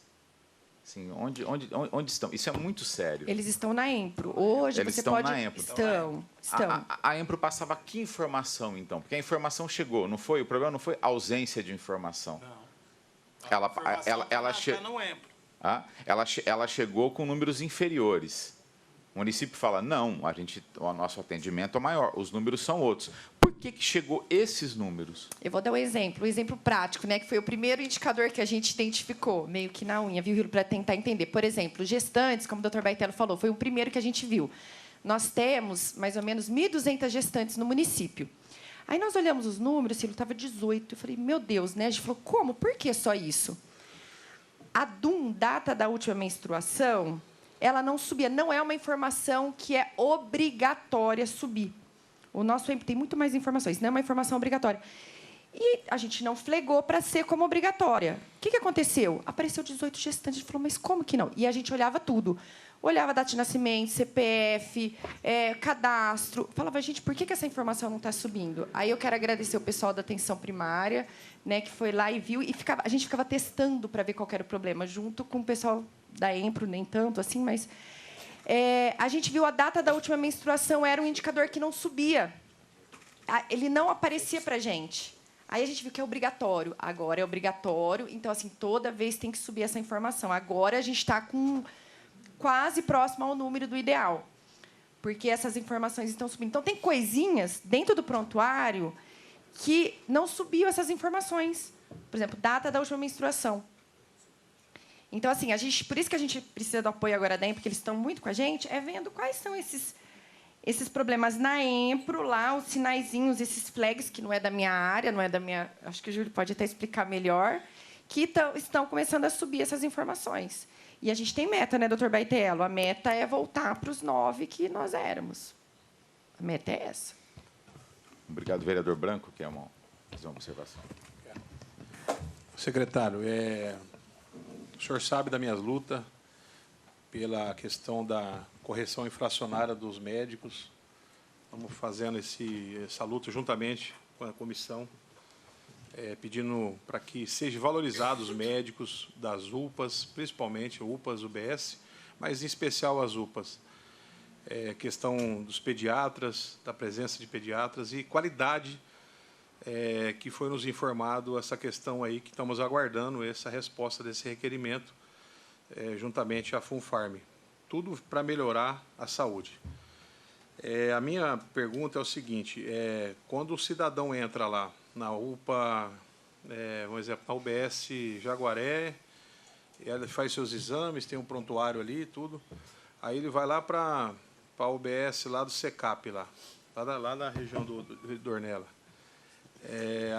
Assim, onde estão? Isso é muito sério. Eles estão na EMPRO. Hoje eles você estão pode... na EMPRO. Estão. A EMPRO passava que informação, então? Porque a informação chegou, não foi? O problema não foi ausência de informação. Não. Ela chegou com números inferiores. O município fala, não, o nosso atendimento é maior, os números são outros. Por que chegou esses números? Eu vou dar um exemplo prático, né, que foi o primeiro indicador que a gente identificou, meio que na unha, viu, para tentar entender. Por exemplo, gestantes, como o doutor Baitelo falou, foi o primeiro que a gente viu. Nós temos mais ou menos 1.200 gestantes no município. Aí nós olhamos os números, Cílio, estava 18. Eu falei, meu Deus, né? A gente falou, como? Por que só isso? A DUM, data da última menstruação, ela não subia. Não é uma informação que é obrigatória subir. O nosso EMP tem muito mais informações, não é uma informação obrigatória. E a gente não flegou para ser como obrigatória. O que aconteceu? Apareceu 18 gestantes. A gente falou, mas como que não? E a gente olhava tudo. Olhava data de nascimento, CPF, cadastro. Falava, gente, por que essa informação não está subindo? Aí eu quero agradecer o pessoal da atenção primária, né, que foi lá e viu. E a gente ficava testando para ver qual era o problema, junto com o pessoal da EMPRO, nem tanto assim, mas... a gente viu a data da última menstruação, era um indicador que não subia. Ele não aparecia para a gente. Aí a gente viu que é obrigatório. Agora é obrigatório, então, assim, toda vez tem que subir essa informação. Agora a gente está quase próximo ao número do ideal, porque essas informações estão subindo. Então, tem coisinhas dentro do prontuário que não subiam essas informações. Por exemplo, data da última menstruação. Então, assim, por isso que a gente precisa do apoio agora da EMPRO, porque eles estão muito com a gente, vendo quais são esses problemas na Empro, lá, os sinaizinhos, esses flags, que não é da minha área, não é da minha... Acho que o Júlio pode até explicar melhor, que estão começando a subir essas informações. E a gente tem meta, né, doutor Baitello? A meta é voltar para os 9 que nós éramos. A meta é essa. Obrigado, vereador Branco, que fazer uma observação. Secretário, o senhor sabe das minhas lutas pela questão da correção infracionária dos médicos. Estamos fazendo essa luta juntamente com a comissão, pedindo para que sejam valorizados os médicos das UPAs, principalmente UPAs, UBS, mas em especial as UPAs. Questão dos pediatras, da presença de pediatras e qualidade, que foi nos informado essa questão aí, que estamos aguardando essa resposta desse requerimento, juntamente à FUNFARM. Tudo para melhorar a saúde. A minha pergunta é o seguinte, quando o cidadão entra lá na UPA, vamos dizer, na UBS Jaguaré, ele faz seus exames, tem um prontuário ali, tudo, aí ele vai lá para a UBS lá do SECAP, lá na região do Dornella.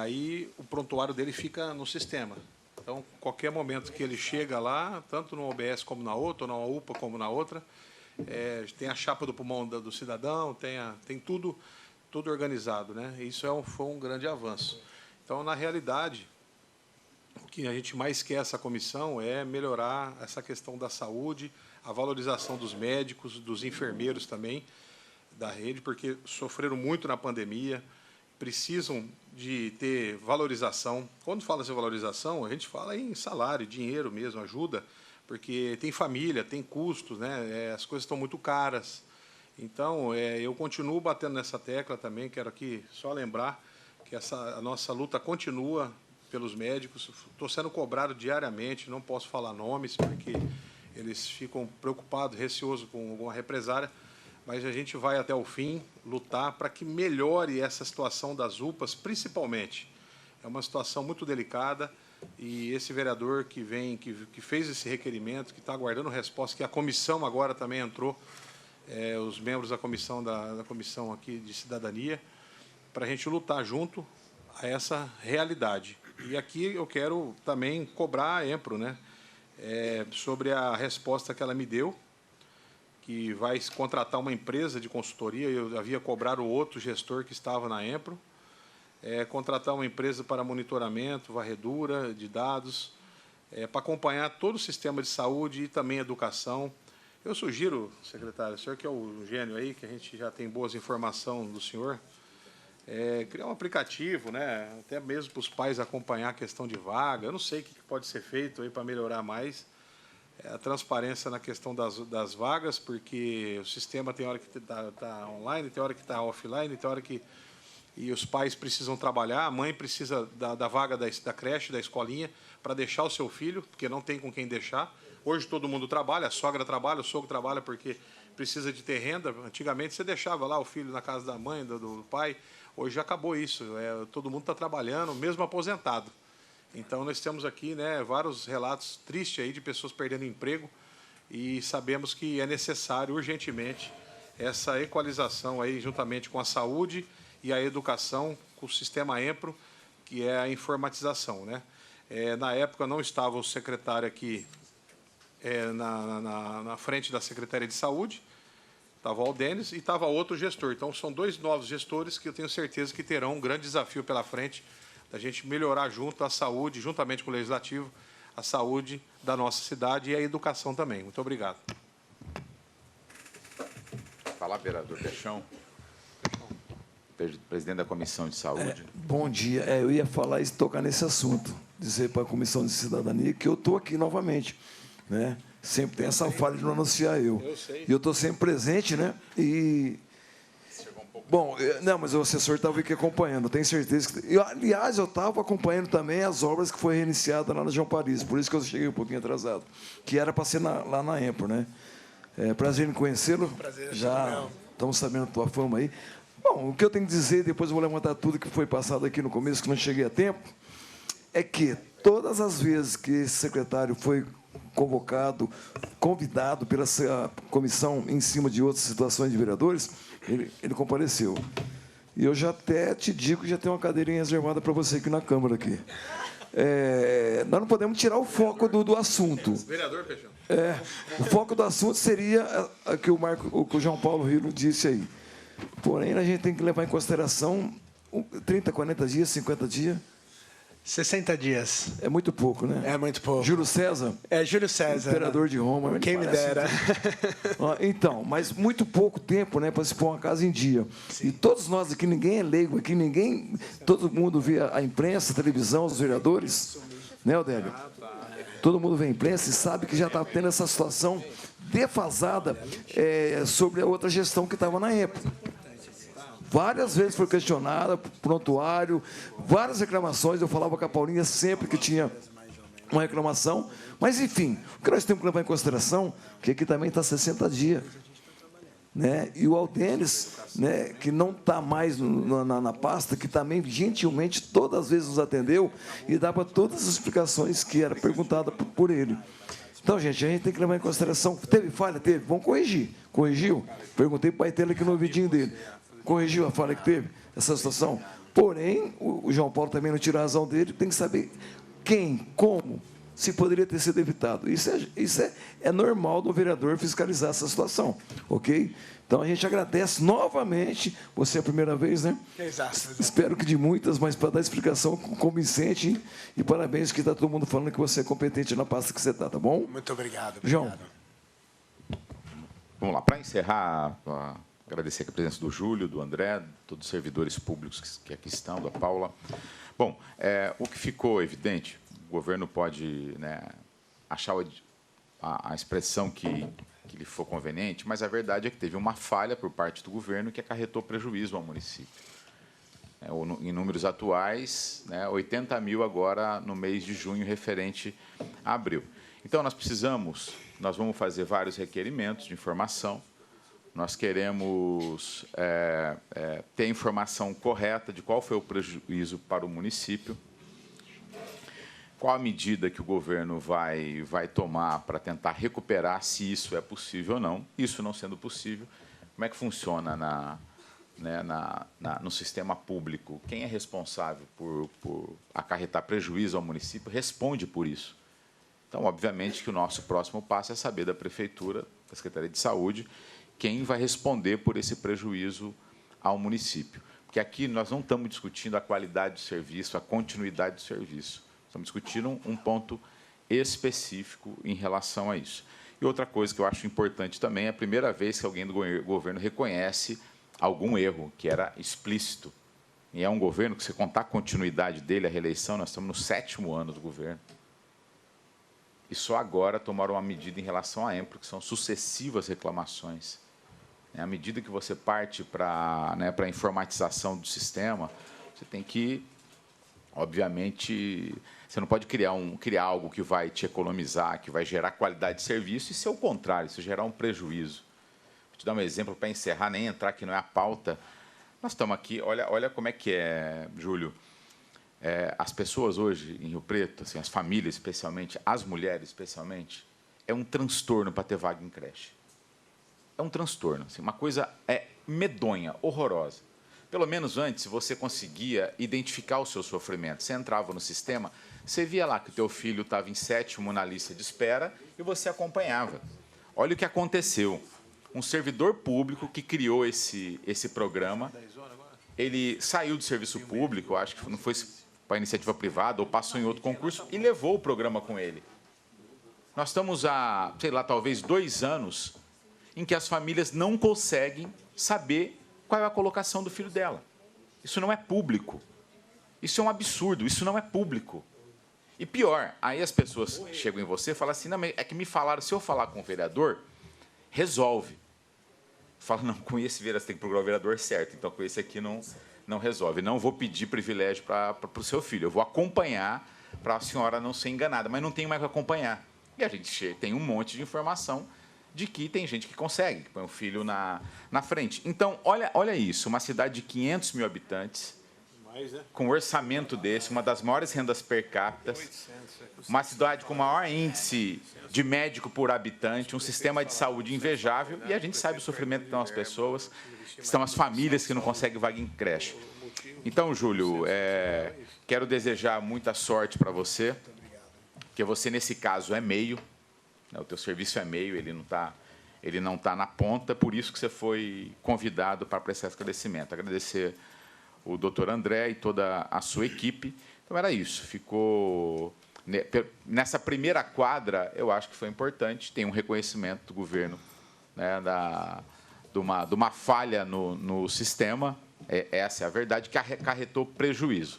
Aí o prontuário dele fica no sistema. Então, qualquer momento que ele chega lá, tanto no OBS como na outra, ou na UPA como na outra, tem a chapa do pulmão do cidadão, tem tudo organizado, né? Isso foi um grande avanço. Então, na realidade, o que a gente mais quer essa comissão é melhorar essa questão da saúde, a valorização dos médicos, dos enfermeiros também, da rede, porque sofreram muito na pandemia, precisam de ter valorização. Quando fala em valorização, a gente fala em salário, dinheiro mesmo, ajuda, porque tem família, tem custos, né? As coisas estão muito caras. Então, eu continuo batendo nessa tecla também, quero aqui só lembrar que a nossa luta continua pelos médicos. Estou sendo cobrado diariamente, não posso falar nomes, porque eles ficam preocupados, receosos com alguma represária, mas a gente vai até o fim lutar para que melhore essa situação das UPAs, principalmente. É uma situação muito delicada e esse vereador que fez esse requerimento, que está aguardando resposta, que a comissão agora também entrou, os membros da comissão aqui de cidadania, para a gente lutar junto a essa realidade. E aqui eu quero também cobrar a Empro, né, sobre a resposta que ela me deu, que vai contratar uma empresa de consultoria. Eu havia cobrado o outro gestor que estava na Empro, contratar uma empresa para monitoramento, varredura de dados, para acompanhar todo o sistema de saúde e também educação. Eu sugiro, secretário, o senhor que é o gênio aí, que a gente já tem boas informações do senhor, criar um aplicativo, né, até mesmo para os pais acompanhar a questão de vaga. Eu não sei o que pode ser feito aí para melhorar mais a transparência na questão das vagas, porque o sistema tem hora que está online, tem hora que está offline, tem hora que e os pais precisam trabalhar, a mãe precisa da vaga da creche, da escolinha, para deixar o seu filho, porque não tem com quem deixar. Hoje todo mundo trabalha, a sogra trabalha, o sogro trabalha porque precisa de ter renda. Antigamente você deixava lá o filho na casa da mãe, do pai. Hoje já acabou isso, todo mundo está trabalhando, mesmo aposentado. Então, nós temos aqui, né, vários relatos tristes aí de pessoas perdendo emprego e sabemos que é necessário, urgentemente, essa equalização aí, juntamente com a saúde e a educação, com o sistema Empro, que é a informatização, né? Na época, não estava o secretário aqui na frente da Secretaria de Saúde, estava o Aldenis e estava outro gestor. Então, são dois novos gestores que eu tenho certeza que terão um grande desafio pela frente, da gente melhorar junto a saúde, juntamente com o Legislativo, a saúde da nossa cidade e a educação também. Muito obrigado. Falar, vereador Peixão, presidente da Comissão de Saúde. Bom dia. Eu ia falar e tocar nesse assunto, dizer para a Comissão de Cidadania que eu estou aqui novamente, né? Sempre tem essa falha de não anunciar eu. Eu sei. E eu estou sempre presente, né? E bom, não, mas o assessor estava aqui acompanhando, tenho certeza. Aliás, eu estava acompanhando também as obras que foi reiniciada lá na João Paris, por isso que eu cheguei um pouquinho atrasado, que era para ser lá na Empro, né? Prazer em conhecê-lo. Prazer, já estamos sabendo da tua fama aí. Bom, o que eu tenho que dizer, depois eu vou levantar tudo que foi passado aqui no começo, que não cheguei a tempo, é que todas as vezes que esse secretário foi convocado, convidado pela comissão em cima de outras situações de vereadores, ele compareceu. E eu já até te digo que já tem uma cadeirinha reservada para você aqui na Câmara. Aqui. Nós não podemos tirar o foco do assunto. Vereador Peixão. O foco do assunto seria o que o João Paulo Rilo disse aí. Porém, a gente tem que levar em consideração 30, 40 dias, 50 dias. 60 dias. É muito pouco, né? É muito pouco. Júlio César? Júlio César. Imperador de Roma. Quem me dera. Então, mas muito pouco tempo, né, para se pôr uma casa em dia. Sim. E todos nós aqui, ninguém é leigo aqui, todo mundo vê a imprensa, a televisão, os vereadores, né, Odélio? Todo mundo vê a imprensa e sabe que já está tendo essa situação defasada sobre a outra gestão que estava na época. Várias vezes foi questionada, prontuário, várias reclamações. Eu falava com a Paulinha sempre que tinha uma reclamação. Mas, enfim, o que nós temos que levar em consideração é que aqui também está 60 dias. Né? E o Aldenes, né, que não está mais na pasta, que também gentilmente todas as vezes nos atendeu e dava todas as explicações que era perguntada por ele. Então, gente, a gente tem que levar em consideração. Teve falha? Teve. Vamos corrigir. Corrigiu? Perguntei para o pai dele aqui no ouvidinho dele. Corrigiu a falha que teve, essa situação. Porém, o João Paulo também não tira a razão dele, tem que saber quem, como, se poderia ter sido evitado. Isso é normal do vereador fiscalizar essa situação, ok? Então, a gente agradece novamente, você é a primeira vez, né? Exato. Espero que de muitas, mas para dar explicação convincente, hein? E parabéns que está todo mundo falando que você é competente na pasta que você está, tá bom? Muito obrigado. João. Vamos lá, para encerrar... Agradecer aqui a presença do Júlio, do André, todos os servidores públicos que aqui estão, da Paula. Bom, o que ficou evidente, o governo pode, né, achar a expressão que lhe for conveniente, mas a verdade é que teve uma falha por parte do governo que acarretou prejuízo ao município. Em números atuais, né, 80 mil agora no mês de junho, referente a abril. Então, nós vamos fazer vários requerimentos de informação. Nós queremos ter a informação correta de qual foi o prejuízo para o município, qual a medida que o governo vai tomar para tentar recuperar, se isso é possível ou não. Isso não sendo possível, como é que funciona no sistema público? Quem é responsável por acarretar prejuízo ao município responde por isso. Então, obviamente, que o nosso próximo passo é saber da Prefeitura, da Secretaria de Saúde, quem vai responder por esse prejuízo ao município. Porque aqui nós não estamos discutindo a qualidade do serviço, a continuidade do serviço. Estamos discutindo um ponto específico em relação a isso. E outra coisa que eu acho importante também, é a primeira vez que alguém do governo reconhece algum erro que era explícito. E é um governo que, se contar a continuidade dele, a reeleição, nós estamos no 7º ano do governo. E só agora tomaram uma medida em relação à EMPRO, que são sucessivas reclamações. À medida que você parte para a informatização do sistema, você tem que, obviamente, você não pode criar algo que vai te economizar, que vai gerar qualidade de serviço, e ser o contrário, isso gerar um prejuízo. Vou te dar um exemplo para encerrar, nem entrar, que não é a pauta. Nós estamos aqui, olha como é que é, Júlio. As pessoas hoje em Rio Preto, assim, as famílias especialmente, as mulheres especialmente, é um transtorno para ter vaga em creche. É um transtorno, assim, uma coisa medonha, horrorosa. Pelo menos antes você conseguia identificar o seu sofrimento. Você entrava no sistema, você via lá que o teu filho estava em 7º na lista de espera e você acompanhava. Olha o que aconteceu. Um servidor público que criou esse programa, ele saiu do serviço público, acho que não foi para a iniciativa privada, ou passou em outro concurso, e levou o programa com ele. Nós estamos há, sei lá, talvez 2 anos, em que as famílias não conseguem saber qual é a colocação do filho dela. Isso não é público. Isso é um absurdo, isso não é público. E pior, aí as pessoas chegam em você e falam assim, não, é que me falaram, se eu falar com o vereador, resolve. Fala, não, com esse vereador, você tem que procurar o vereador certo, então com esse aqui não resolve. Não vou pedir privilégio para o seu filho, eu vou acompanhar para a senhora não ser enganada, mas não tenho mais que acompanhar. E a gente tem um monte de informação de que tem gente que consegue, que põe o filho na frente. Então, olha isso, uma cidade de 500 mil habitantes, com um orçamento desse, uma das maiores rendas per capita, uma cidade com o maior índice de médico por habitante, um sistema de saúde invejável, e a gente sabe o sofrimento que estão as pessoas, estão as famílias que não conseguem vaga em creche. Então, Júlio, quero desejar muita sorte para você, porque você, nesse caso, é meio, né, o teu serviço é meio, ele não tá na ponta, por isso que você foi convidado para prestar esclarecimento. Agradecer o doutor André e toda a sua equipe. Então, era isso. Ficou... Nessa primeira quadra, eu acho que foi importante, tem um reconhecimento do governo, né, de uma falha no sistema, essa é a verdade, que acarretou prejuízo.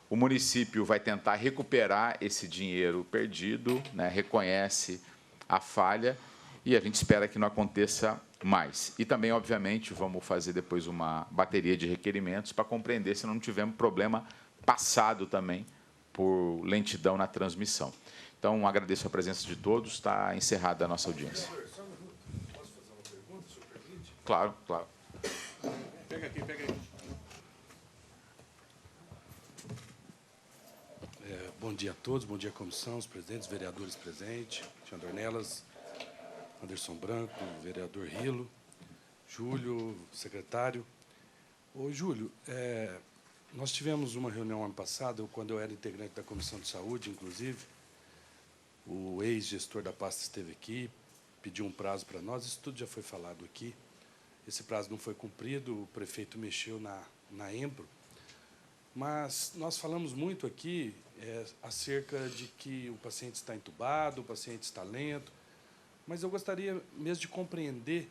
O município vai tentar recuperar esse dinheiro perdido, né, reconhece a falha, e a gente espera que não aconteça mais. E também, obviamente, vamos fazer depois uma bateria de requerimentos para compreender se não tivemos problema passado também por lentidão na transmissão. Então, agradeço a presença de todos. Está encerrada a nossa audiência. Posso fazer uma pergunta, se o senhor permite? Claro, claro. Pega aqui, pega aí. Bom dia a todos, bom dia à comissão, os presidentes, vereadores presentes, Jean Dornelas, Anderson Branco, vereador Rilo, Júlio, secretário. Ô, Júlio, nós tivemos uma reunião ano passado, quando eu era integrante da Comissão de Saúde, inclusive, o ex-gestor da pasta esteve aqui, pediu um prazo para nós, isso tudo já foi falado aqui. Esse prazo não foi cumprido, o prefeito mexeu na EMPRO, mas nós falamos muito aqui acerca de que o paciente está entubado, o paciente está lento, mas eu gostaria mesmo de compreender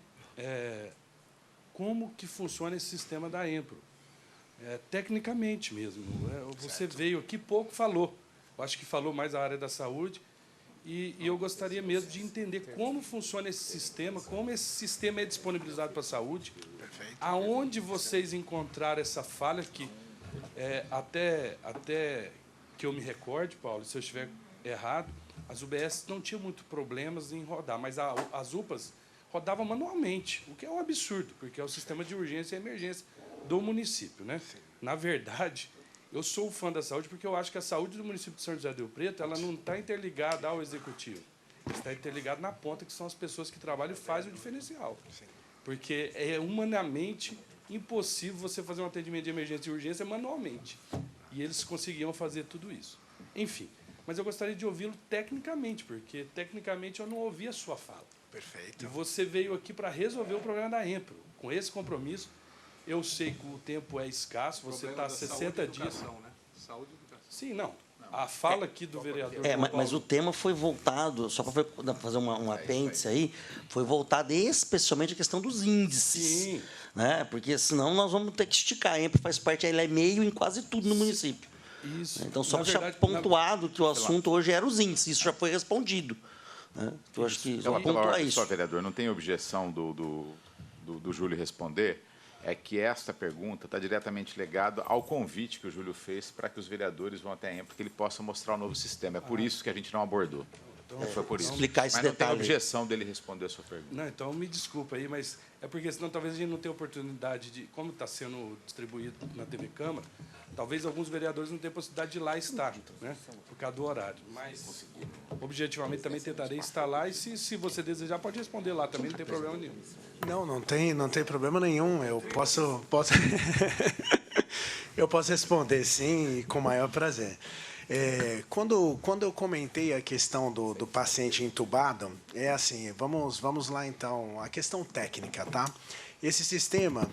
como que funciona esse sistema da EMPRO, tecnicamente mesmo. Você veio aqui, pouco falou, eu acho que falou mais a área da saúde, e eu gostaria mesmo de entender como funciona esse sistema, como esse sistema é disponibilizado para a saúde, aonde vocês encontraram essa falha, que até que eu me recorde, Paulo, se eu estiver errado, as UBS não tinham muito problemas em rodar, mas as UPAs rodavam manualmente, o que é um absurdo, porque é o sistema de urgência e emergência do município, né? Na verdade, eu sou fã da saúde porque eu acho que a saúde do município de São José do Rio Preto ela não está interligada ao executivo, está interligada na ponta, que são as pessoas que trabalham e fazem o diferencial. Porque é humanamente impossível você fazer um atendimento de emergência e urgência manualmente. E eles conseguiam fazer tudo isso. Enfim, mas eu gostaria de ouvi-lo tecnicamente, porque tecnicamente eu não ouvi a sua fala. Perfeito. E você veio aqui para resolver o problema da EMPRO. Com esse compromisso, eu sei que o tempo é escasso, você está 60 dias. Né? Saúde e educação. Sim, não. A fala aqui do vereador... Mas o tema foi voltado, só para fazer um apêndice aí, foi voltado especialmente à questão dos índices. Sim. Né? Porque senão nós vamos ter que esticar. A EMPRO faz parte, ela é meio em quase tudo no município. Isso. Então, só Na deixar verdade, pontuado que o assunto hoje era os índices, isso já foi respondido. Né? Eu acho que só pontuar isso. Só, vereador, não tem objeção do Júlio responder, é que esta pergunta está diretamente ligada ao convite que o Júlio fez para que os vereadores vão até a EMPRO, que ele possa mostrar o novo sistema. É por isso que a gente não abordou. Foi por isso. Explicar esse mas não detalhe. tem objeção dele responder a sua pergunta. Não, então me desculpa aí, mas é porque senão talvez a gente não tenha oportunidade de, como está sendo distribuído na TV Câmara, talvez alguns vereadores não tenham possibilidade de ir lá estar, né, por causa do horário. Mas, objetivamente, também tentarei estar lá e, se você desejar, pode responder lá também, não tem problema nenhum. Não tem problema nenhum. Eu posso eu posso responder, sim, e com o maior prazer. Quando eu comentei a questão do paciente entubado, é assim, vamos lá então, a questão técnica, tá? Esse sistema,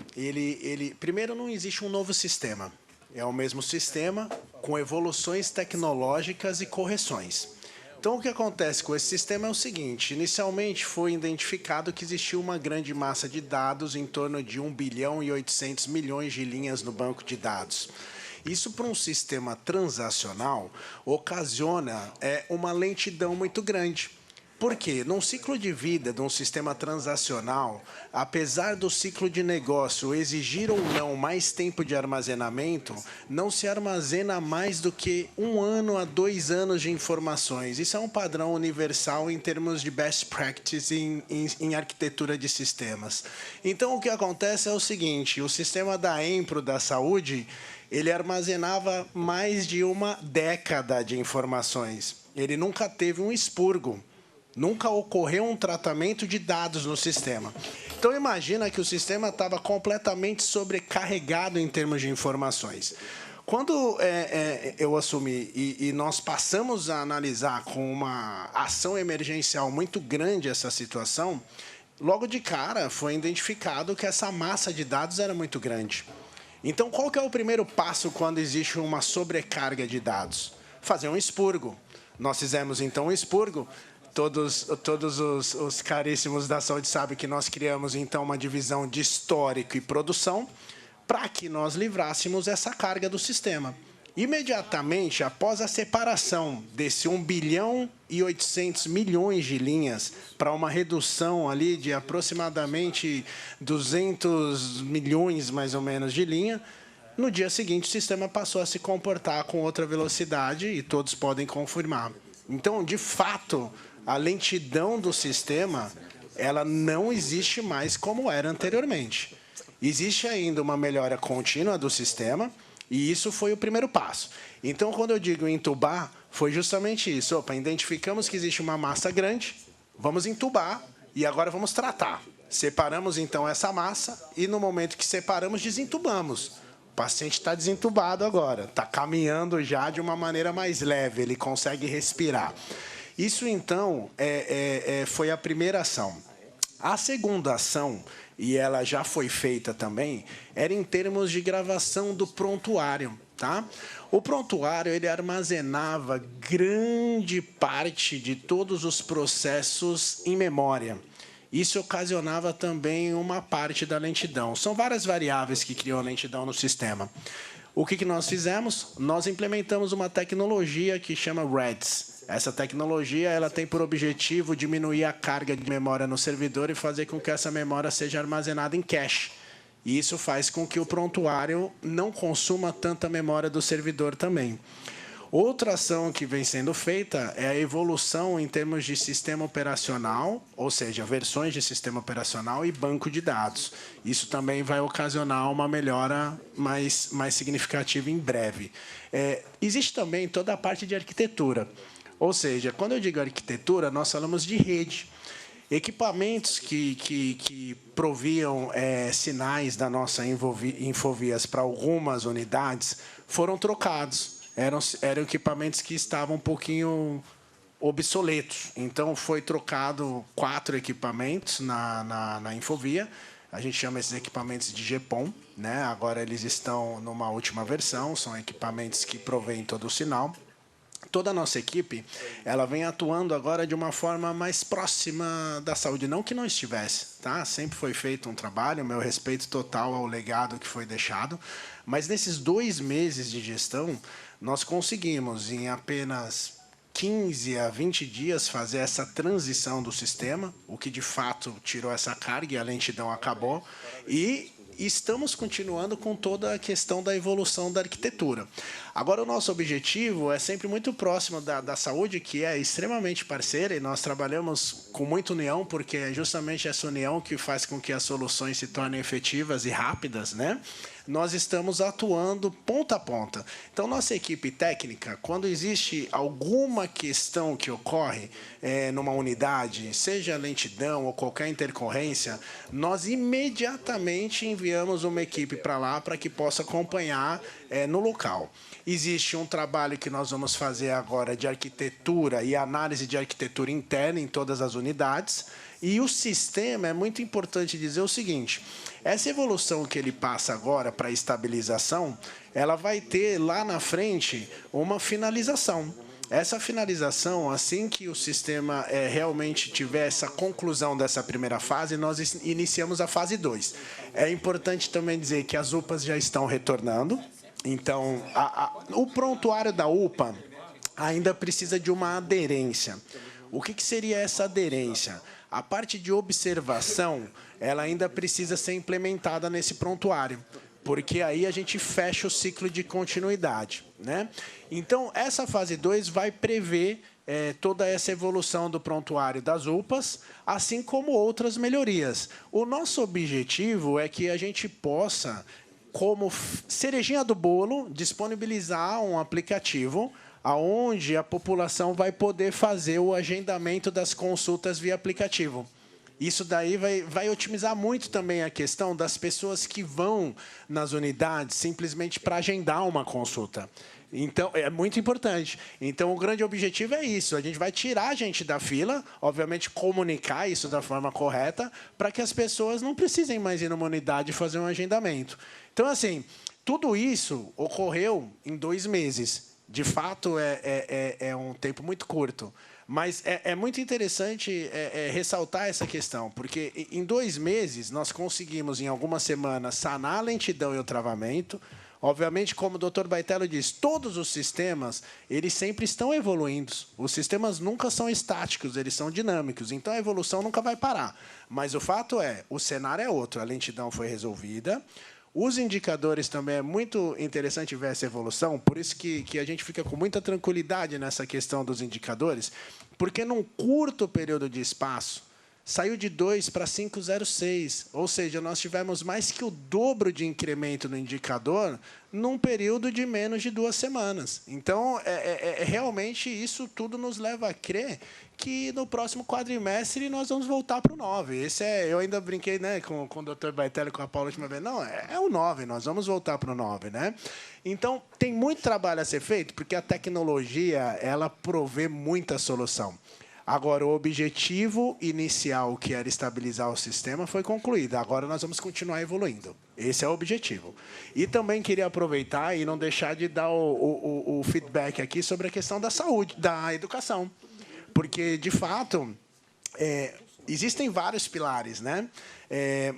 primeiro não existe um novo sistema, é o mesmo sistema com evoluções tecnológicas e correções. Então, o que acontece com esse sistema é o seguinte, inicialmente foi identificado que existia uma grande massa de dados, em torno de 1 bilhão e 800 milhões de linhas no banco de dados. Isso, para um sistema transacional, ocasiona uma lentidão muito grande. Por quê? Num ciclo de vida de um sistema transacional, apesar do ciclo de negócio exigir ou não mais tempo de armazenamento, não se armazena mais do que 1 ano a 2 anos de informações. Isso é um padrão universal em termos de best practice em arquitetura de sistemas. Então, o que acontece é o seguinte, o sistema da Empro da saúde, ele armazenava mais de 1 década de informações. Ele nunca teve um expurgo. Nunca ocorreu um tratamento de dados no sistema. Então, imagina que o sistema estava completamente sobrecarregado em termos de informações. Quando eu assumi e nós passamos a analisar com uma ação emergencial muito grande essa situação, logo de cara foi identificado que essa massa de dados era muito grande. Então, qual que é o primeiro passo quando existe uma sobrecarga de dados? Fazer um expurgo. Nós fizemos, então, um expurgo. Todos os caríssimos da saúde sabem que nós criamos, então, uma divisão de histórico e produção para que nós livrássemos essa carga do sistema. Imediatamente, após a separação desse 1 bilhão e 800 milhões de linhas para uma redução ali de aproximadamente 200 milhões, mais ou menos, de linha, no dia seguinte, o sistema passou a se comportar com outra velocidade e todos podem confirmar. Então, de fato, a lentidão do sistema, ela não existe mais como era anteriormente. Existe ainda uma melhora contínua do sistema, e isso foi o primeiro passo. Então, quando eu digo entubar, foi justamente isso. Opa, identificamos que existe uma massa grande, vamos entubar, e agora vamos tratar. Separamos, então, essa massa, e no momento que separamos, desentubamos. O paciente está desentubado agora, está caminhando já de uma maneira mais leve, ele consegue respirar. Isso, então, foi a primeira ação. A segunda ação, e ela já foi feita também, era em termos de gravação do prontuário. Tá? O prontuário ele armazenava grande parte de todos os processos em memória. Isso ocasionava também uma parte da lentidão. São várias variáveis que criam a lentidão no sistema. O que nós fizemos? Nós implementamos uma tecnologia que chama REDS. Essa tecnologia ela tem por objetivo diminuir a carga de memória no servidor e fazer com que essa memória seja armazenada em cache. E isso faz com que o prontuário não consuma tanta memória do servidor também. Outra ação que vem sendo feita é a evolução em termos de sistema operacional, ou seja, versões de sistema operacional e banco de dados. Isso também vai ocasionar uma melhora mais significativa em breve. Existe também toda a parte de arquitetura. Ou seja, quando eu digo arquitetura, nós falamos de rede. Equipamentos que proviam sinais da nossa Infovias para algumas unidades foram trocados. Eram equipamentos que estavam um pouquinho obsoletos. Então, foi trocado 4 equipamentos na Infovia. A gente chama esses equipamentos de GPON. Né? Agora, eles estão numa última versão. São equipamentos que provêm todo o sinal. Toda a nossa equipe ela vem atuando agora de uma forma mais próxima da saúde. Não que não estivesse, tá? Sempre foi feito um trabalho, meu respeito total ao legado que foi deixado. Mas nesses 2 meses de gestão, nós conseguimos, em apenas 15 a 20 dias, fazer essa transição do sistema, o que, de fato, tirou essa carga e a lentidão acabou. E estamos continuando com toda a questão da evolução da arquitetura. Agora, o nosso objetivo é sempre muito próximo da saúde, que é extremamente parceira, e nós trabalhamos com muita união, porque é justamente essa união que faz com que as soluções se tornem efetivas e rápidas, né? Nós estamos atuando ponta a ponta. Então, nossa equipe técnica, quando existe alguma questão que ocorre numa unidade, seja lentidão ou qualquer intercorrência, nós imediatamente enviamos uma equipe para lá para que possa acompanhar no local. Existe um trabalho que nós vamos fazer agora de arquitetura e análise de arquitetura interna em todas as unidades. E o sistema, é muito importante dizer o seguinte, essa evolução que ele passa agora para a estabilização, ela vai ter lá na frente uma finalização. Essa finalização, assim que o sistema realmente tiver essa conclusão dessa primeira fase, nós iniciamos a fase 2. É importante também dizer que as UPAs já estão retornando. Então, o prontuário da UPA ainda precisa de uma aderência. O que seria essa aderência? A parte de observação, ela ainda precisa ser implementada nesse prontuário, porque aí a gente fecha o ciclo de continuidade, né? Então, essa fase 2 vai prever toda essa evolução do prontuário das UPAs, assim como outras melhorias. O nosso objetivo é que a gente possa, como cerejinha do bolo, disponibilizar um aplicativo aonde a população vai poder fazer o agendamento das consultas via aplicativo. Isso daí vai otimizar muito também a questão das pessoas que vão nas unidades simplesmente para agendar uma consulta. Então, é muito importante. Então, o grande objetivo é isso. A gente vai tirar a gente da fila, obviamente, comunicar isso da forma correta, para que as pessoas não precisem mais ir numa unidade fazer um agendamento. Então, assim, tudo isso ocorreu em 2 meses. De fato, é um tempo muito curto. Mas é muito interessante ressaltar essa questão, porque em 2 meses nós conseguimos, em algumas semanas, sanar a lentidão e o travamento. Obviamente, como o Dr. Baitello diz, todos os sistemas eles sempre estão evoluindo. Os sistemas nunca são estáticos, eles são dinâmicos. Então, a evolução nunca vai parar. Mas o fato é, o cenário é outro. A lentidão foi resolvida. Os indicadores também é muito interessante ver essa evolução, por isso que a gente fica com muita tranquilidade nessa questão dos indicadores, porque num curto período de espaço, saiu de 2 para 5,06, ou seja, nós tivemos mais que o dobro de incremento no indicador num período de menos de 2 semanas. Então, realmente, isso tudo nos leva a crer que no próximo quadrimestre nós vamos voltar para o 9. Eu ainda brinquei, né, com o Dr. Baitello e com a Paula a última vez. Não, é o 9, nós vamos voltar para o 9. Né? Então, tem muito trabalho a ser feito, porque a tecnologia ela provê muita solução. Agora, o objetivo inicial, que era estabilizar o sistema, foi concluído. Agora, nós vamos continuar evoluindo. Esse é o objetivo. E também queria aproveitar e não deixar de dar o feedback aqui sobre a questão da saúde, da educação. Porque, de fato, existem vários pilares, né?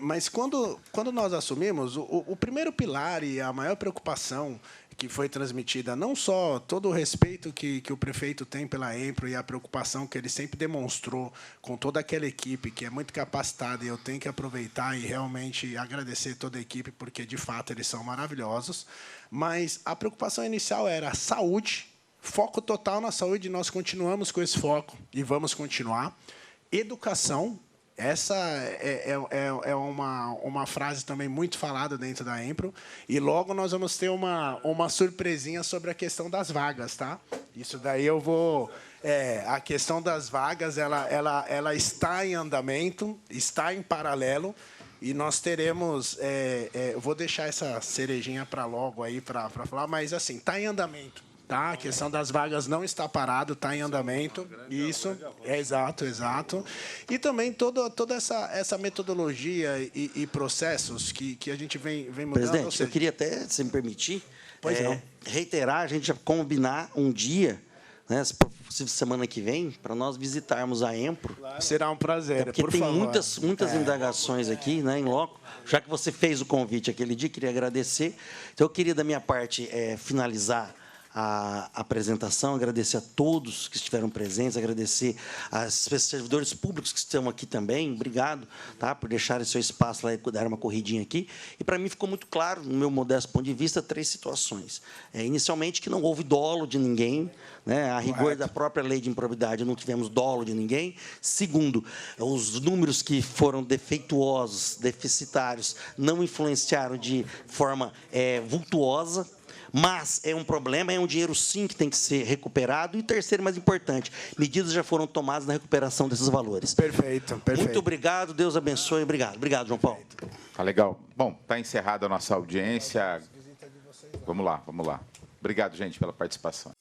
Mas, quando nós assumimos, o primeiro pilar e a maior preocupação que foi transmitida, não só todo o respeito que o prefeito tem pela EMPRO e a preocupação que ele sempre demonstrou com toda aquela equipe, que é muito capacitada, e eu tenho que aproveitar e realmente agradecer toda a equipe, porque, de fato, eles são maravilhosos, mas a preocupação inicial era a saúde, foco total na saúde, nós continuamos com esse foco e vamos continuar. Educação, essa é uma frase também muito falada dentro da EMPRO, e logo nós vamos ter uma surpresinha sobre a questão das vagas, tá? Isso daí eu vou... a questão das vagas, ela está em andamento, está em paralelo, e nós teremos... eu vou deixar essa cerejinha para logo aí para falar, mas assim, está em andamento. Tá? A questão das vagas não está parado, está em andamento. Isso, exato. E também toda essa metodologia e processos que a gente vem mudando. Presidente, eu queria até, se me permitir, reiterar, a gente já combinar um dia, né, se possível semana que vem, para nós visitarmos a EMPRO. Será um prazer, porque por tem favor. muitas indagações aqui, né, em loco. Já que você fez o convite aquele dia, queria agradecer. Então, eu queria, da minha parte, finalizar a apresentação, agradecer a todos que estiveram presentes, agradecer aos servidores públicos que estão aqui também. Obrigado, tá, por deixarem seu espaço lá e dar uma corridinha aqui. E, para mim, ficou muito claro, no meu modesto ponto de vista, 3 situações. Inicialmente, que não houve dolo de ninguém, né? A rigor da própria lei de improbidade, não tivemos dolo de ninguém. Segundo, os números que foram defeituosos, deficitários, não influenciaram de forma vultuosa. Mas é um problema, é um dinheiro, sim, que tem que ser recuperado. E, terceiro, mais importante, medidas já foram tomadas na recuperação desses valores. Perfeito. Muito obrigado, Deus abençoe. Obrigado, João Paulo. Tá legal. Bom, está encerrada a nossa audiência. Vamos lá. Obrigado, gente, pela participação.